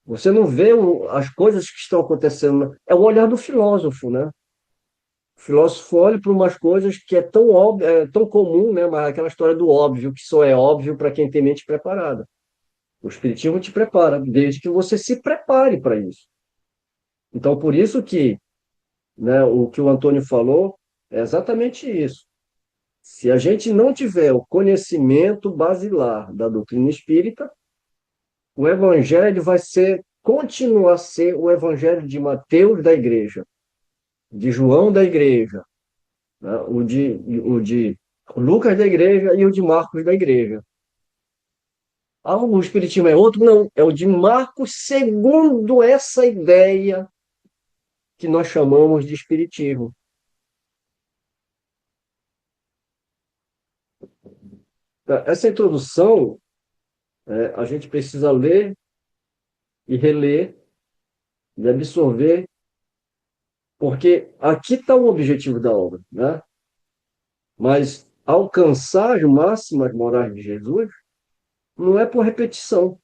Você não vê as coisas que estão acontecendo. É o olhar do filósofo, né? O filósofo olha para umas coisas que é tão óbvio, é tão comum, né? Mas aquela história do óbvio, que só é óbvio para quem tem mente preparada. O espiritismo te prepara, desde que você se prepare para isso. Então, por isso que, né, o que o Antônio falou é exatamente isso. Se a gente não tiver o conhecimento basilar da doutrina espírita, o evangelho continuar a ser o evangelho de Mateus da igreja, de João da igreja, né? O de Lucas da igreja e o de Marcos da igreja. Ah, o espiritismo é outro? Não, é o de Marcos segundo essa ideia que nós chamamos de espiritismo. Essa introdução, a gente precisa ler e reler e absorver, porque aqui está o objetivo da obra, né? Mas alcançar as máximas morais de Jesus não é por repetição,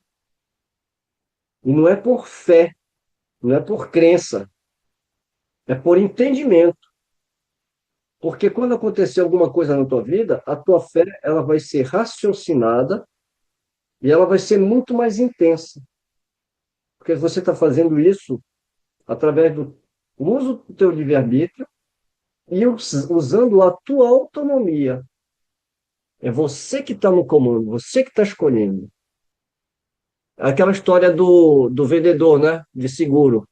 e não é por fé, não é por crença, é por entendimento. Porque quando acontecer alguma coisa na tua vida, a tua fé ela vai ser raciocinada e ela vai ser muito mais intensa. Porque você está fazendo isso através do uso do teu livre-arbítrio e usando a tua autonomia. É você que está no comando, você que está escolhendo. Aquela história do vendedor, né, de seguro,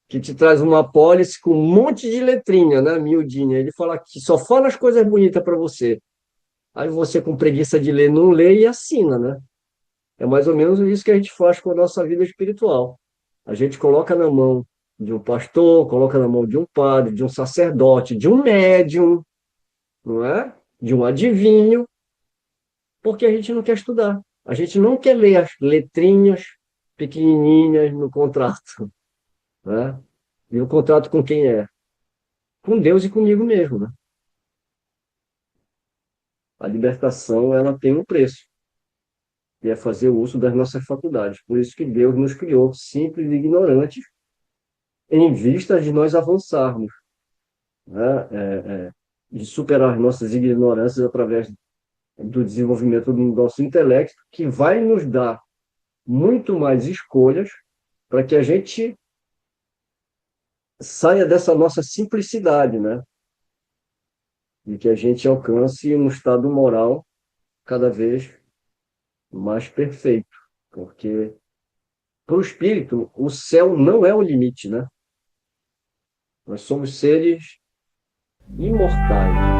que te traz uma apólice com um monte de letrinha, né, miudinha. Ele fala que só fala as coisas bonitas para você. Aí você, com preguiça de ler, não lê e assina, né? É mais ou menos isso que a gente faz com a nossa vida espiritual. A gente coloca na mão de um pastor, coloca na mão de um padre, de um sacerdote, de um médium, não é? De um adivinho, porque a gente não quer estudar. A gente não quer ler as letrinhas pequenininhas no contrato, né? E o contrato com quem é? Com Deus e comigo mesmo, né? A libertação, ela tem um preço, que é fazer uso das nossas faculdades. Por isso que Deus nos criou simples e ignorantes, em vista de nós avançarmos, né? De superar as nossas ignorâncias através do desenvolvimento do nosso intelecto, que vai nos dar muito mais escolhas para que a gente saia dessa nossa simplicidade, né? E que a gente alcance um estado moral cada vez mais perfeito. Porque para o espírito, o céu não é o limite, né? Nós somos seres imortais.